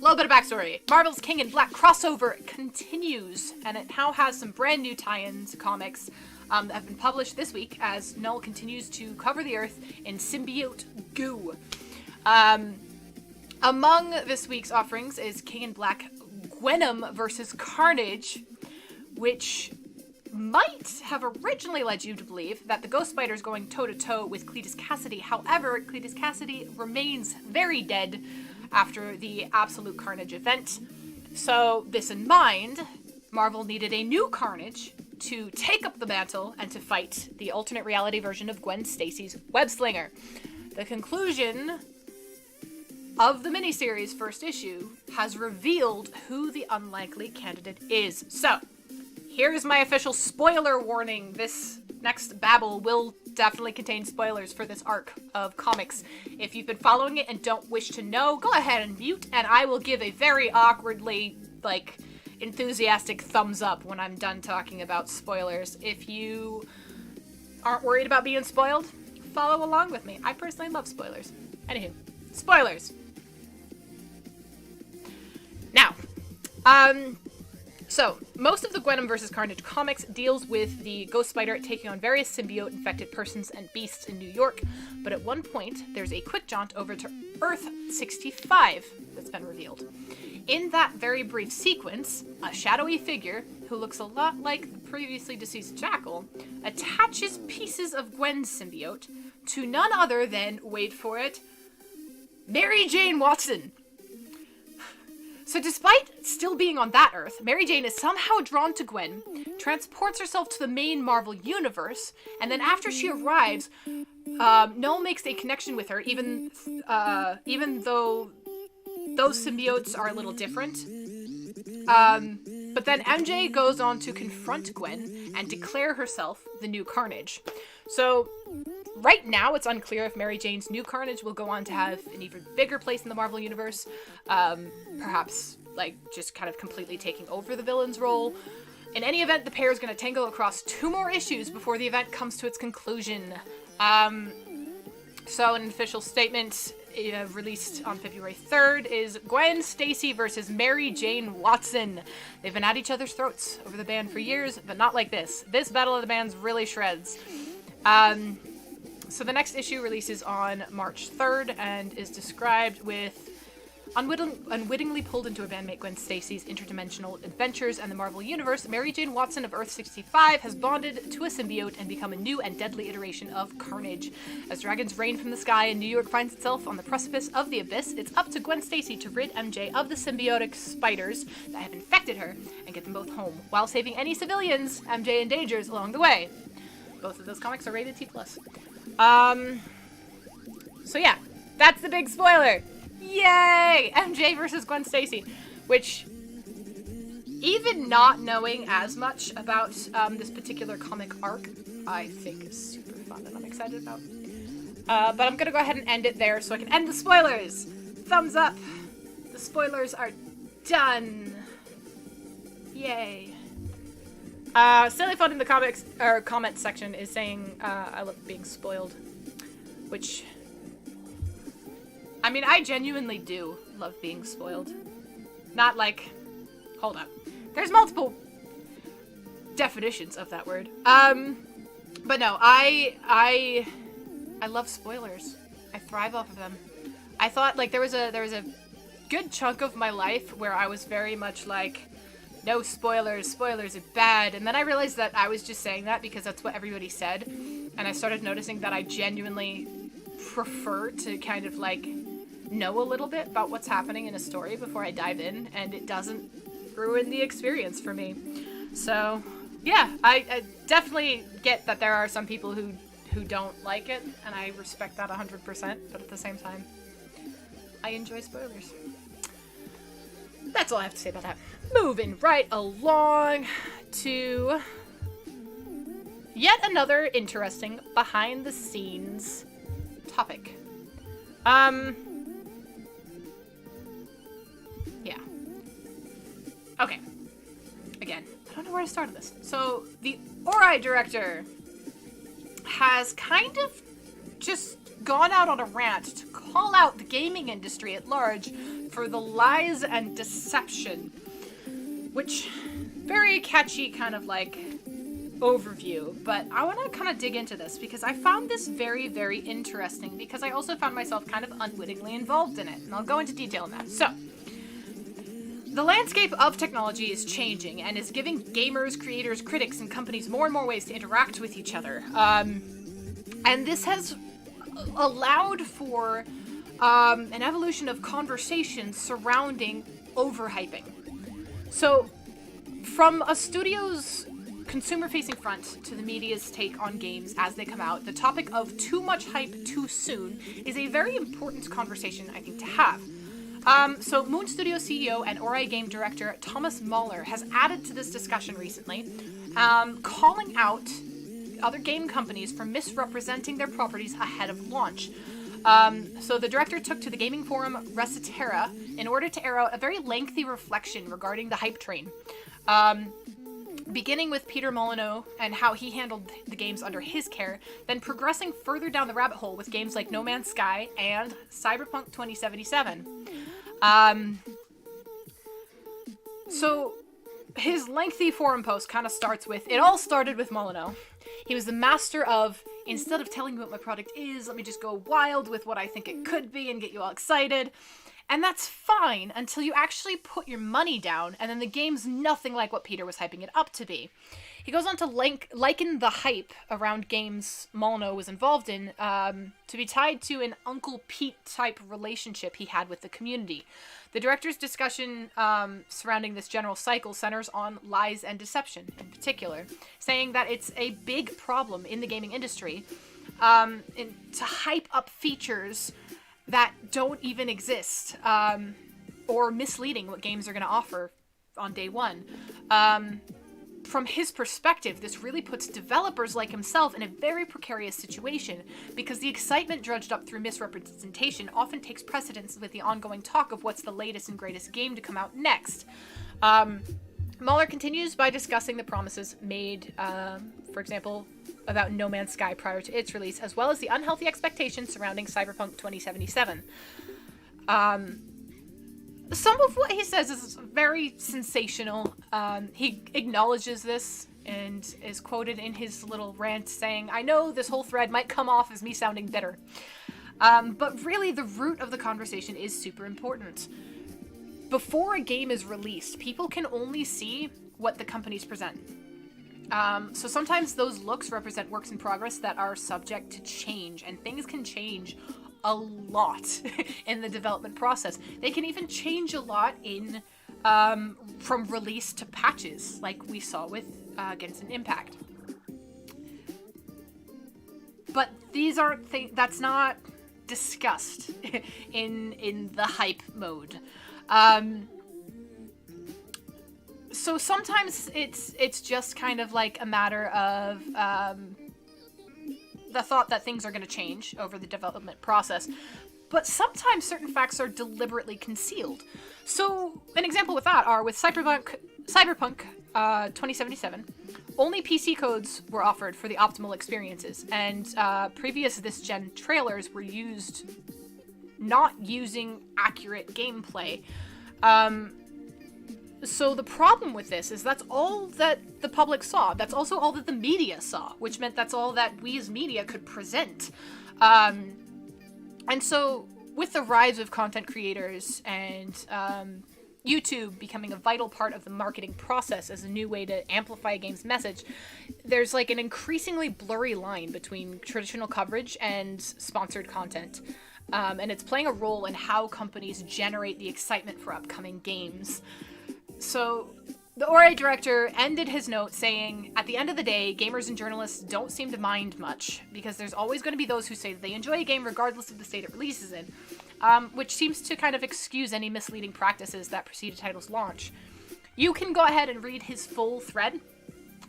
little bit of backstory. Marvel's King in Black crossover continues, and it now has some brand new tie-ins comics that have been published this week as Null continues to cover the Earth in symbiote goo. Among this week's offerings is King in Black Gwenom versus Carnage, which might have originally led you to believe that the Ghost Spider is going toe-to-toe with Cletus Cassidy. However, Cletus Cassidy remains very dead after the Absolute Carnage event. So, this in mind, Marvel needed a new Carnage to take up the mantle and to fight the alternate reality version of Gwen Stacy's Web-Slinger. The conclusion of the miniseries' first issue has revealed who the unlikely candidate is. So, here's my official spoiler warning. This next babble will definitely contain spoilers for this arc of comics. If you've been following it and don't wish to know, go ahead and mute, and I will give a very awkwardly, enthusiastic thumbs up when I'm done talking about spoilers. If you aren't worried about being spoiled, follow along with me. I personally love spoilers. Anywho, spoilers. Now, so, most of the Gwenom vs. Carnage comics deals with the Ghost Spider taking on various symbiote-infected persons and beasts in New York, but at one point, there's a quick jaunt over to Earth 65 that's been revealed. In that very brief sequence, a shadowy figure, who looks a lot like the previously deceased Jackal, attaches pieces of Gwen's symbiote to none other than, wait for it, Mary Jane Watson. So despite still being on that Earth, Mary Jane is somehow drawn to Gwen, transports herself to the main Marvel universe, and then after she arrives, Null makes a connection with her, even though those symbiotes are a little different. But then MJ goes on to confront Gwen and declare herself the new Carnage. So right now, it's unclear if Mary Jane's new Carnage will go on to have an even bigger place in the Marvel Universe. Perhaps, just kind of completely taking over the villain's role. In any event, the pair is going to tangle across 2 more issues before the event comes to its conclusion. So an official statement released on February 3rd is Gwen Stacy versus Mary Jane Watson. They've been at each other's throats over the band for years, but not like this. This Battle of the Bands really shreds. So the next issue releases on March 3rd and is described with unwittingly pulled into a bandmate Gwen Stacy's interdimensional adventures and the Marvel Universe, Mary Jane Watson of Earth 65 has bonded to a symbiote and become a new and deadly iteration of Carnage. As dragons rain from the sky and New York finds itself on the precipice of the abyss, it's up to Gwen Stacy to rid MJ of the symbiotic spiders that have infected her and get them both home, while saving any civilians MJ endangers along the way. Both of those comics are rated T+. So yeah, that's the big spoiler. Yay! MJ versus Gwen Stacy, which, even not knowing as much about this particular comic arc, I think is super fun and I'm excited about. But I'm gonna go ahead and end it there so I can end the spoilers. Thumbs up. The spoilers are done. Yay. Silly Fun in the comments section is saying I love being spoiled, which, I mean, I genuinely do love being spoiled. Not hold up. There's multiple definitions of that word. But no, I love spoilers. I thrive off of them. I thought there was a good chunk of my life where I was very much like, no spoilers, spoilers are bad. And then I realized that I was just saying that because that's what everybody said. And I started noticing that I genuinely prefer to kind of like know a little bit about what's happening in a story before I dive in, and it doesn't ruin the experience for me. So yeah, I definitely get that there are some people who don't like it, and I respect that 100%, but at the same time, I enjoy spoilers. That's all I have to say about that. Moving right along to yet another interesting behind-the-scenes topic. Yeah. Okay. Again, I don't know where to start with this. So, the Ori director has kind of just gone out on a rant to call out the gaming industry at large for the lies and deception, which, very catchy kind of like overview, but I want to kind of dig into this because I found this very, very interesting because I also found myself kind of unwittingly involved in it, and I'll go into detail on that. So, the landscape of technology is changing and is giving gamers, creators, critics, and companies more and more ways to interact with each other. And this has allowed for an evolution of conversations surrounding overhyping. So, from a studio's consumer-facing front to the media's take on games as they come out, the topic of too much hype too soon is a very important conversation, I think, to have. So Moon Studio CEO and Ori game director Thomas Mahler has added to this discussion recently, calling out other game companies for misrepresenting their properties ahead of launch. So the director took to the gaming forum Recetera in order to air out a very lengthy reflection regarding the hype train. Beginning with Peter Molyneux and how he handled the games under his care, then progressing further down the rabbit hole with games like No Man's Sky and Cyberpunk 2077. So his lengthy forum post kind of starts with, it all started with Molyneux. He was the master of, instead of telling you what my product is, let me just go wild with what I think it could be and get you all excited. And that's fine until you actually put your money down, and then the game's nothing like what Peter was hyping it up to be. He goes on to liken the hype around games Molyneux was involved in to be tied to an Uncle Pete-type relationship he had with the community. The director's discussion surrounding this general cycle centers on lies and deception in particular, saying that it's a big problem in the gaming industry to hype up features that don't even exist, or misleading what games are going to offer on day one. From his perspective, this really puts developers like himself in a very precarious situation because the excitement drudged up through misrepresentation often takes precedence with the ongoing talk of what's the latest and greatest game to come out next. Mahler continues by discussing the promises made, for example, about No Man's Sky prior to its release, as well as the unhealthy expectations surrounding Cyberpunk 2077. Some of what he says is very sensational. He acknowledges this and is quoted in his little rant saying, "I know this whole thread might come off as me sounding bitter. But really the root of the conversation is super important. Before a game is released, people can only see what the companies present. So sometimes those looks represent works in progress that are subject to change, and things can change a lot in the development process. They can even change a lot in from release to patches, like we saw with Genshin Impact. But these aren't that's not discussed in the hype mode. So sometimes it's just kind of like a matter of the thought that things are going to change over the development process. But sometimes certain facts are deliberately concealed. So an example with that are with Cyberpunk 2077, only PC codes were offered for the optimal experiences, and previous this-gen trailers were used not using accurate gameplay. So the problem with this is that's all that the public saw. That's also all that the media saw, which meant that's all that we as media could present. And so with the rise of content creators and YouTube becoming a vital part of the marketing process as a new way to amplify a game's message, there's like an increasingly blurry line between traditional coverage and sponsored content. And it's playing a role in how companies generate the excitement for upcoming games. So the ORA director ended his note saying, at the end of the day, gamers and journalists don't seem to mind much, because there's always going to be those who say that they enjoy a game regardless of the state it releases in, which seems to kind of excuse any misleading practices that precede a title's launch. You can go ahead and read his full thread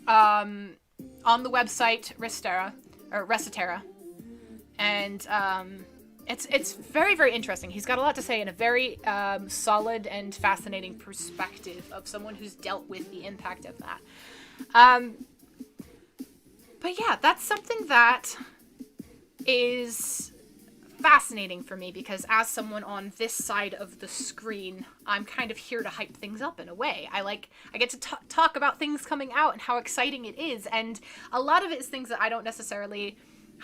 on the website Recetera, and it's very, very interesting. He's got a lot to say in a very solid and fascinating perspective of someone who's dealt with the impact of that. But yeah, that's something that is fascinating for me, because as someone on this side of the screen, I'm kind of here to hype things up in a way. I get to talk about things coming out and how exciting it is, and a lot of it is things that I don't necessarily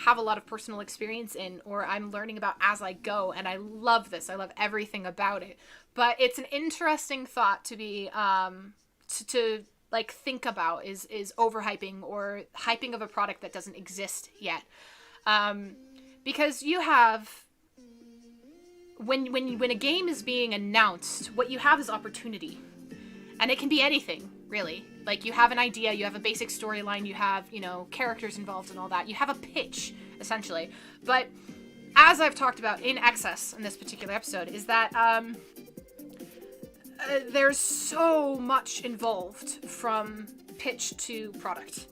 have a lot of personal experience in, or I'm learning about as I go, and I love this. I love everything about it. But it's an interesting thought to be to like think about is overhyping or hyping of a product that doesn't exist yet. Because you have, when a game is being announced, what you have is opportunity. And it can be anything, really. Like, you have an idea, you have a basic storyline, you have, characters involved and all that. You have a pitch, essentially. But as I've talked about in excess in this particular episode, is that there's so much involved from pitch to product.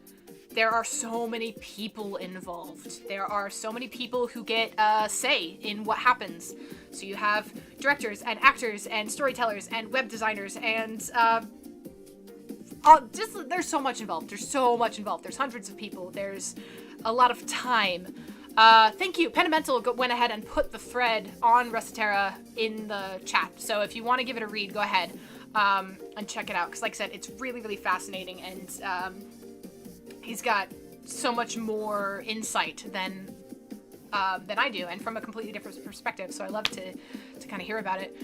There are so many people involved. There are so many people who get a say in what happens. So you have directors and actors and storytellers and web designers and there's so much involved. There's hundreds of people. There's a lot of time. Thank you. Penimental went ahead and put the thread on Recetera in the chat. So if you want to give it a read, go ahead and check it out. Because like I said, it's really, really fascinating, and he's got so much more insight than I do, and from a completely different perspective. So I love to kind of hear about it.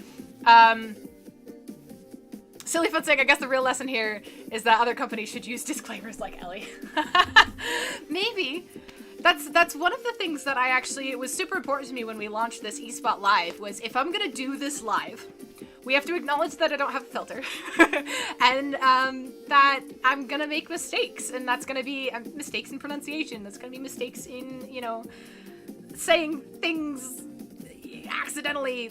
Sillyfoot saying, I guess the real lesson here is that other companies should use disclaimers like Ellie. Maybe. That's one of the things that it was super important to me when we launched this eSpot Live, was if I'm going to do this live, we have to acknowledge that I don't have a filter, and that I'm going to make mistakes, and that's going to be mistakes in pronunciation, that's going to be mistakes in, saying things accidentally.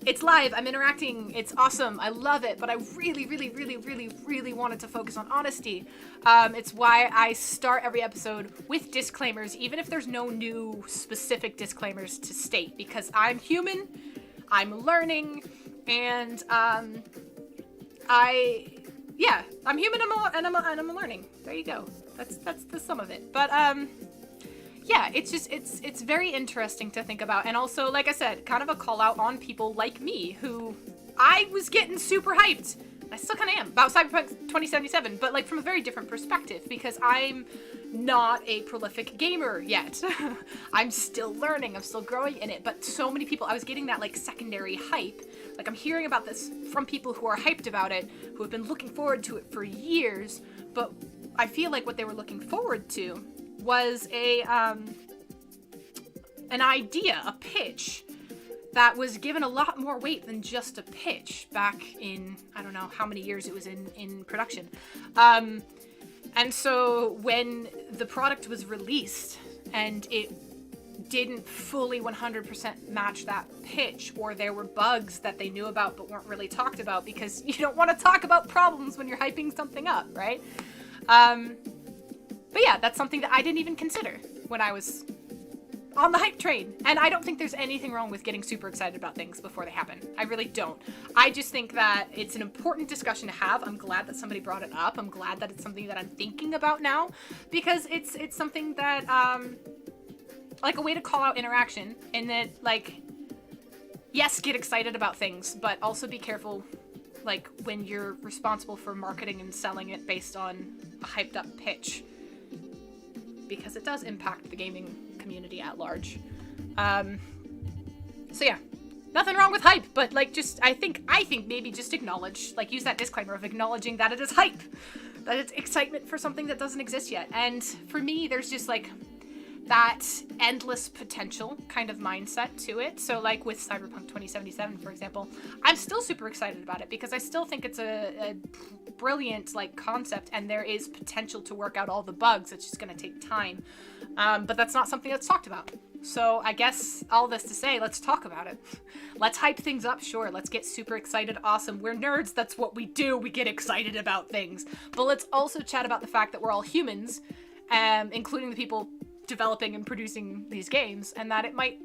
It's live, I'm interacting, it's awesome, I love it, but I really, really, really, really, really wanted to focus on honesty. It's why I start every episode with disclaimers, even if there's no new specific disclaimers to state, because I'm human, I'm learning, and I'm human and I'm learning. There you go. That's the sum of it. But yeah, it's very interesting to think about. And also, like I said, kind of a call out on people like me, who I was getting super hyped. I still kind of am about Cyberpunk 2077, but like from a very different perspective, because I'm not a prolific gamer yet. I'm still learning, I'm still growing in it, but so many people, I was getting that like secondary hype. Like, I'm hearing about this from people who are hyped about it, who have been looking forward to it for years, but I feel like what they were looking forward to was an idea, a pitch, that was given a lot more weight than just a pitch back in, I don't know how many years it was in production. And so when the product was released and it didn't fully 100% match that pitch, or there were bugs that they knew about but weren't really talked about, because you don't want to talk about problems when you're hyping something up, right? But yeah, that's something that I didn't even consider when I was on the hype train. And I don't think there's anything wrong with getting super excited about things before they happen. I really don't. I just think that it's an important discussion to have. I'm glad that somebody brought it up. I'm glad that it's something that I'm thinking about now, because it's something that, like a way to call out interaction, and that, like, yes, get excited about things, but also be careful, like, when you're responsible for marketing and selling it based on a hyped up pitch, because it does impact the gaming community at large. So yeah, nothing wrong with hype, but like just I think maybe just acknowledge, like use that disclaimer of acknowledging that it is hype, that it's excitement for something that doesn't exist yet. And for me, there's just like that endless potential kind of mindset to it. So like with Cyberpunk 2077, for example, I'm still super excited about it because I still think it's a brilliant like concept, and there is potential to work out all the bugs. It's just going to take time. But that's not something that's talked about. So I guess all this to say, let's talk about it. Let's hype things up, sure. Let's get super excited. Awesome. We're nerds. That's what we do. We get excited about things. But let's also chat about the fact that we're all humans, including the people developing and producing these games, and that it might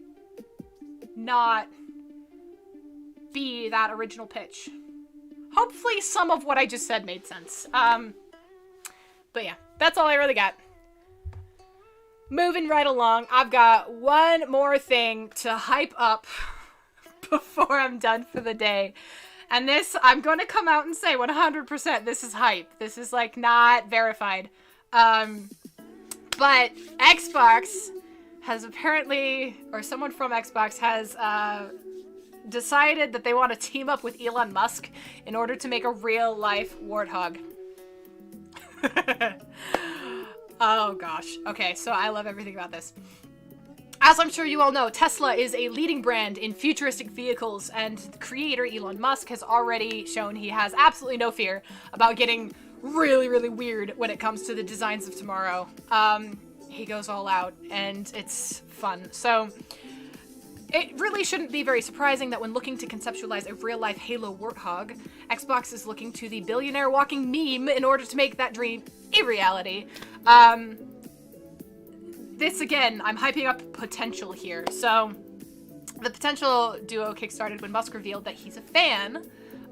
not be that original pitch. Hopefully some of what I just said made sense. But yeah, that's all I really got. Moving right along, I've got one more thing to hype up before I'm done for the day. And this, I'm going to come out and say 100% this is hype. This is like not verified. But Xbox has apparently, or someone from Xbox has decided that they want to team up with Elon Musk in order to make a real life warthog. Oh gosh. Okay, so I love everything about this. As I'm sure you all know, Tesla is a leading brand in futuristic vehicles, and the creator Elon Musk has already shown he has absolutely no fear about getting really, really weird when it comes to the designs of tomorrow. He goes all out, and it's fun. So it really shouldn't be very surprising that when looking to conceptualize a real-life Halo Warthog, Xbox is looking to the billionaire walking meme in order to make that dream a reality. This, again, I'm hyping up potential here. So the potential duo kickstarted when Musk revealed that he's a fan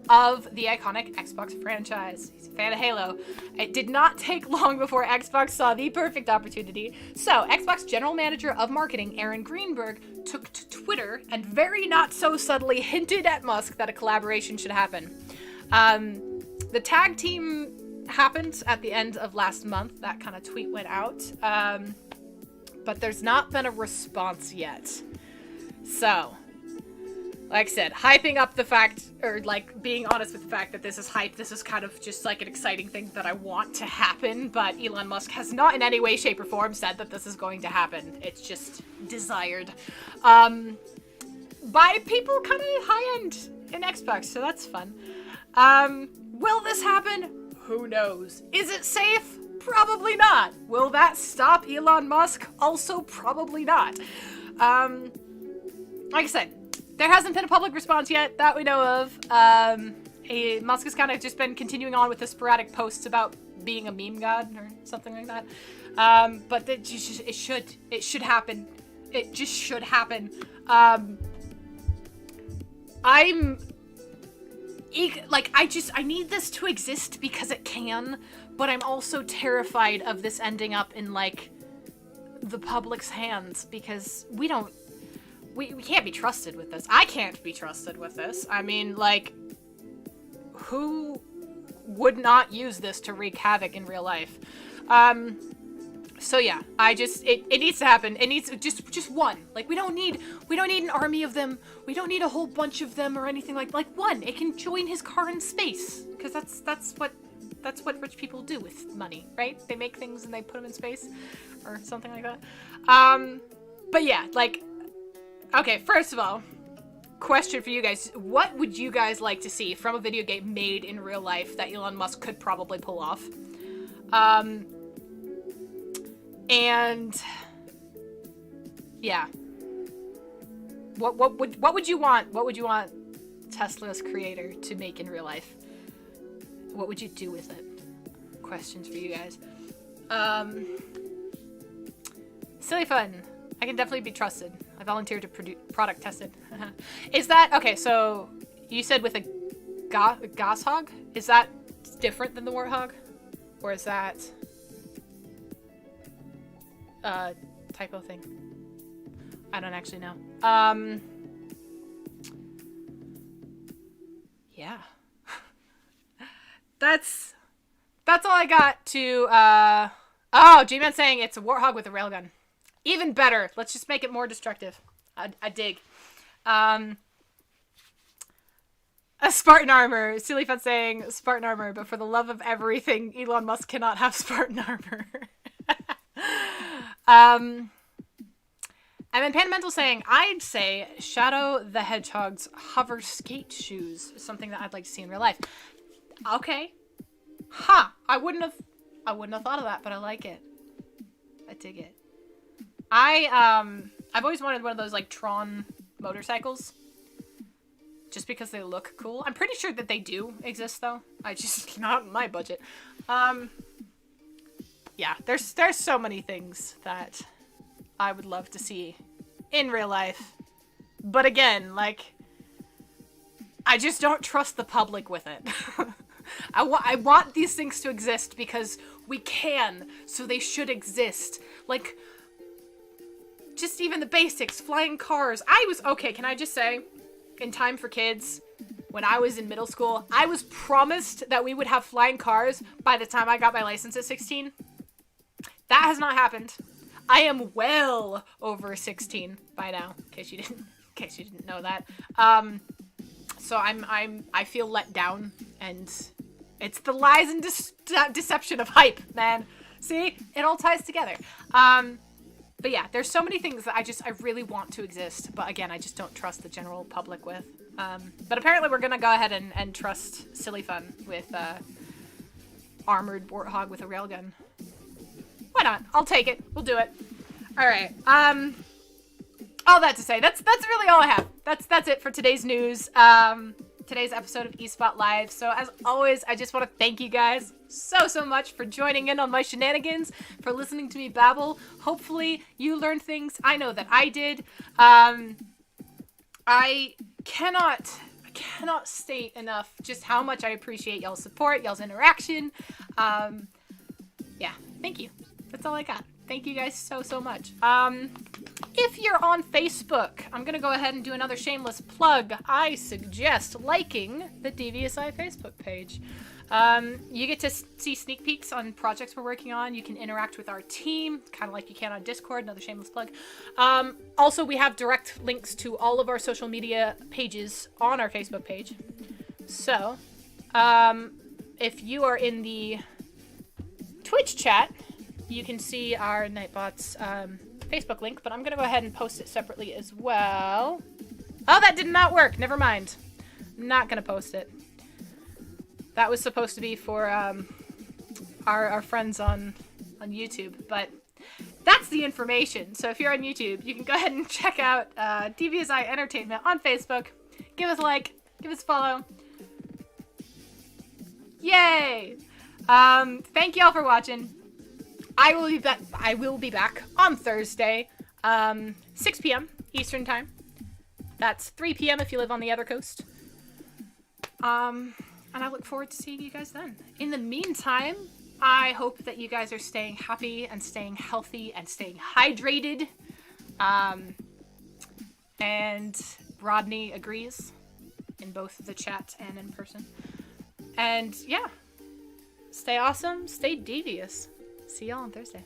of the iconic Xbox franchise. He's a fan of Halo. It did not take long before Xbox saw the perfect opportunity. So Xbox general manager of marketing, Aaron Greenberg, took to Twitter and very not so subtly hinted at Musk that a collaboration should happen. The tag team happened at the end of last month. That kind of tweet went out. But there's not been a response yet. So, like I said, hyping up the fact, or like being honest with the fact that this is hype. This is kind of just like an exciting thing that I want to happen, but Elon Musk has not in any way, shape, or form said that this is going to happen. It's just desired by people kind of high-end in Xbox, so that's fun. Will this happen? Who knows? Is it safe? Probably not. Will that stop Elon Musk? Also probably not. Like I said, there hasn't been a public response yet that we know of. Musk has kind of just been continuing on with the sporadic posts about being a meme god or something like that. But it should happen. It just should happen. I need this to exist because it can, but I'm also terrified of this ending up in like the public's hands because we can't be trusted with this. I can't be trusted with this. I mean, like, who would not use this to wreak havoc in real life? So yeah, it needs to happen. It needs just one. Like, we don't need an army of them. We don't need a whole bunch of them or anything like one. It can join his car in space, because that's what rich people do with money, right? They make things and they put them in space or something like that. But yeah, like, okay, first of all, question for you guys. What would you guys like to see from a video game made in real life that Elon Musk could probably pull off? And yeah, what would you want? What would you want Tesla's creator to make in real life? What would you do with it? Questions for you guys. Silly fun. I can definitely be trusted. I volunteered to product test it. Is that okay? So you said with a gas hog? Is that different than the warthog, or is that typo thing? I don't actually know. Yeah. That's all I got to, oh, G-Man saying it's a warthog with a railgun. Even better. Let's just make it more destructive. I dig. A Spartan armor. Silly Fun saying Spartan armor, but for the love of everything, Elon Musk cannot have Spartan armor. And then Pandamental saying, I'd say Shadow the Hedgehog's hover skate shoes is something that I'd like to see in real life. Okay. I wouldn't have thought of that, but I like it. I dig it. I've always wanted one of those like Tron motorcycles. Just because they look cool. I'm pretty sure that they do exist though. I just not in my budget. Yeah, there's so many things that I would love to see in real life. But again, like, I just don't trust the public with it. I want these things to exist because we can, so they should exist. Like, just even the basics, flying cars. Okay, can I just say, in Time for Kids, when I was in middle school, I was promised that we would have flying cars by the time I got my license at 16. That has not happened. I am well over 16 by now, in case you didn't know that. So I feel let down, and it's the lies and deception of hype, man. See, it all ties together. But yeah, there's so many things that I really want to exist, but again, I just don't trust the general public with. But apparently we're gonna go ahead and trust Silly Fun with armored warthog with a railgun. Why not? I'll take it. We'll do it. All right. All that to say, that's really all I have. That's it for today's news. Today's episode of eSpot Live. So as always, I just want to thank you guys so much for joining in on my shenanigans, for listening to me babble. Hopefully you learned things. I know that I did. I cannot state enough just how much I appreciate y'all's support, y'all's interaction. Yeah, thank you. That's all I got. Thank you guys so much. If you're on Facebook, I'm gonna go ahead and do another shameless plug. I suggest liking the DVSI Facebook page. You get to see sneak peeks on projects we're working on. You can interact with our team, kind of like you can on Discord, another shameless plug. Also, we have direct links to all of our social media pages on our Facebook page. So, if you are in the Twitch chat, you can see our Nightbots Facebook link, but I'm going to go ahead and post it separately as well. Oh, that did not work. Never mind. I'm not going to post it. That was supposed to be for our friends on YouTube, but that's the information. So if you're on YouTube, you can go ahead and check out DVSI Entertainment on Facebook. Give us a like. Give us a follow. Yay! Thank y'all for watching. I will be back on Thursday, 6 p.m. Eastern Time. That's 3 p.m. if you live on the other coast. And I look forward to seeing you guys then. In the meantime, I hope that you guys are staying happy and staying healthy and staying hydrated. And Rodney agrees in both the chat and in person. And yeah, stay awesome, stay devious. See y'all on Thursday.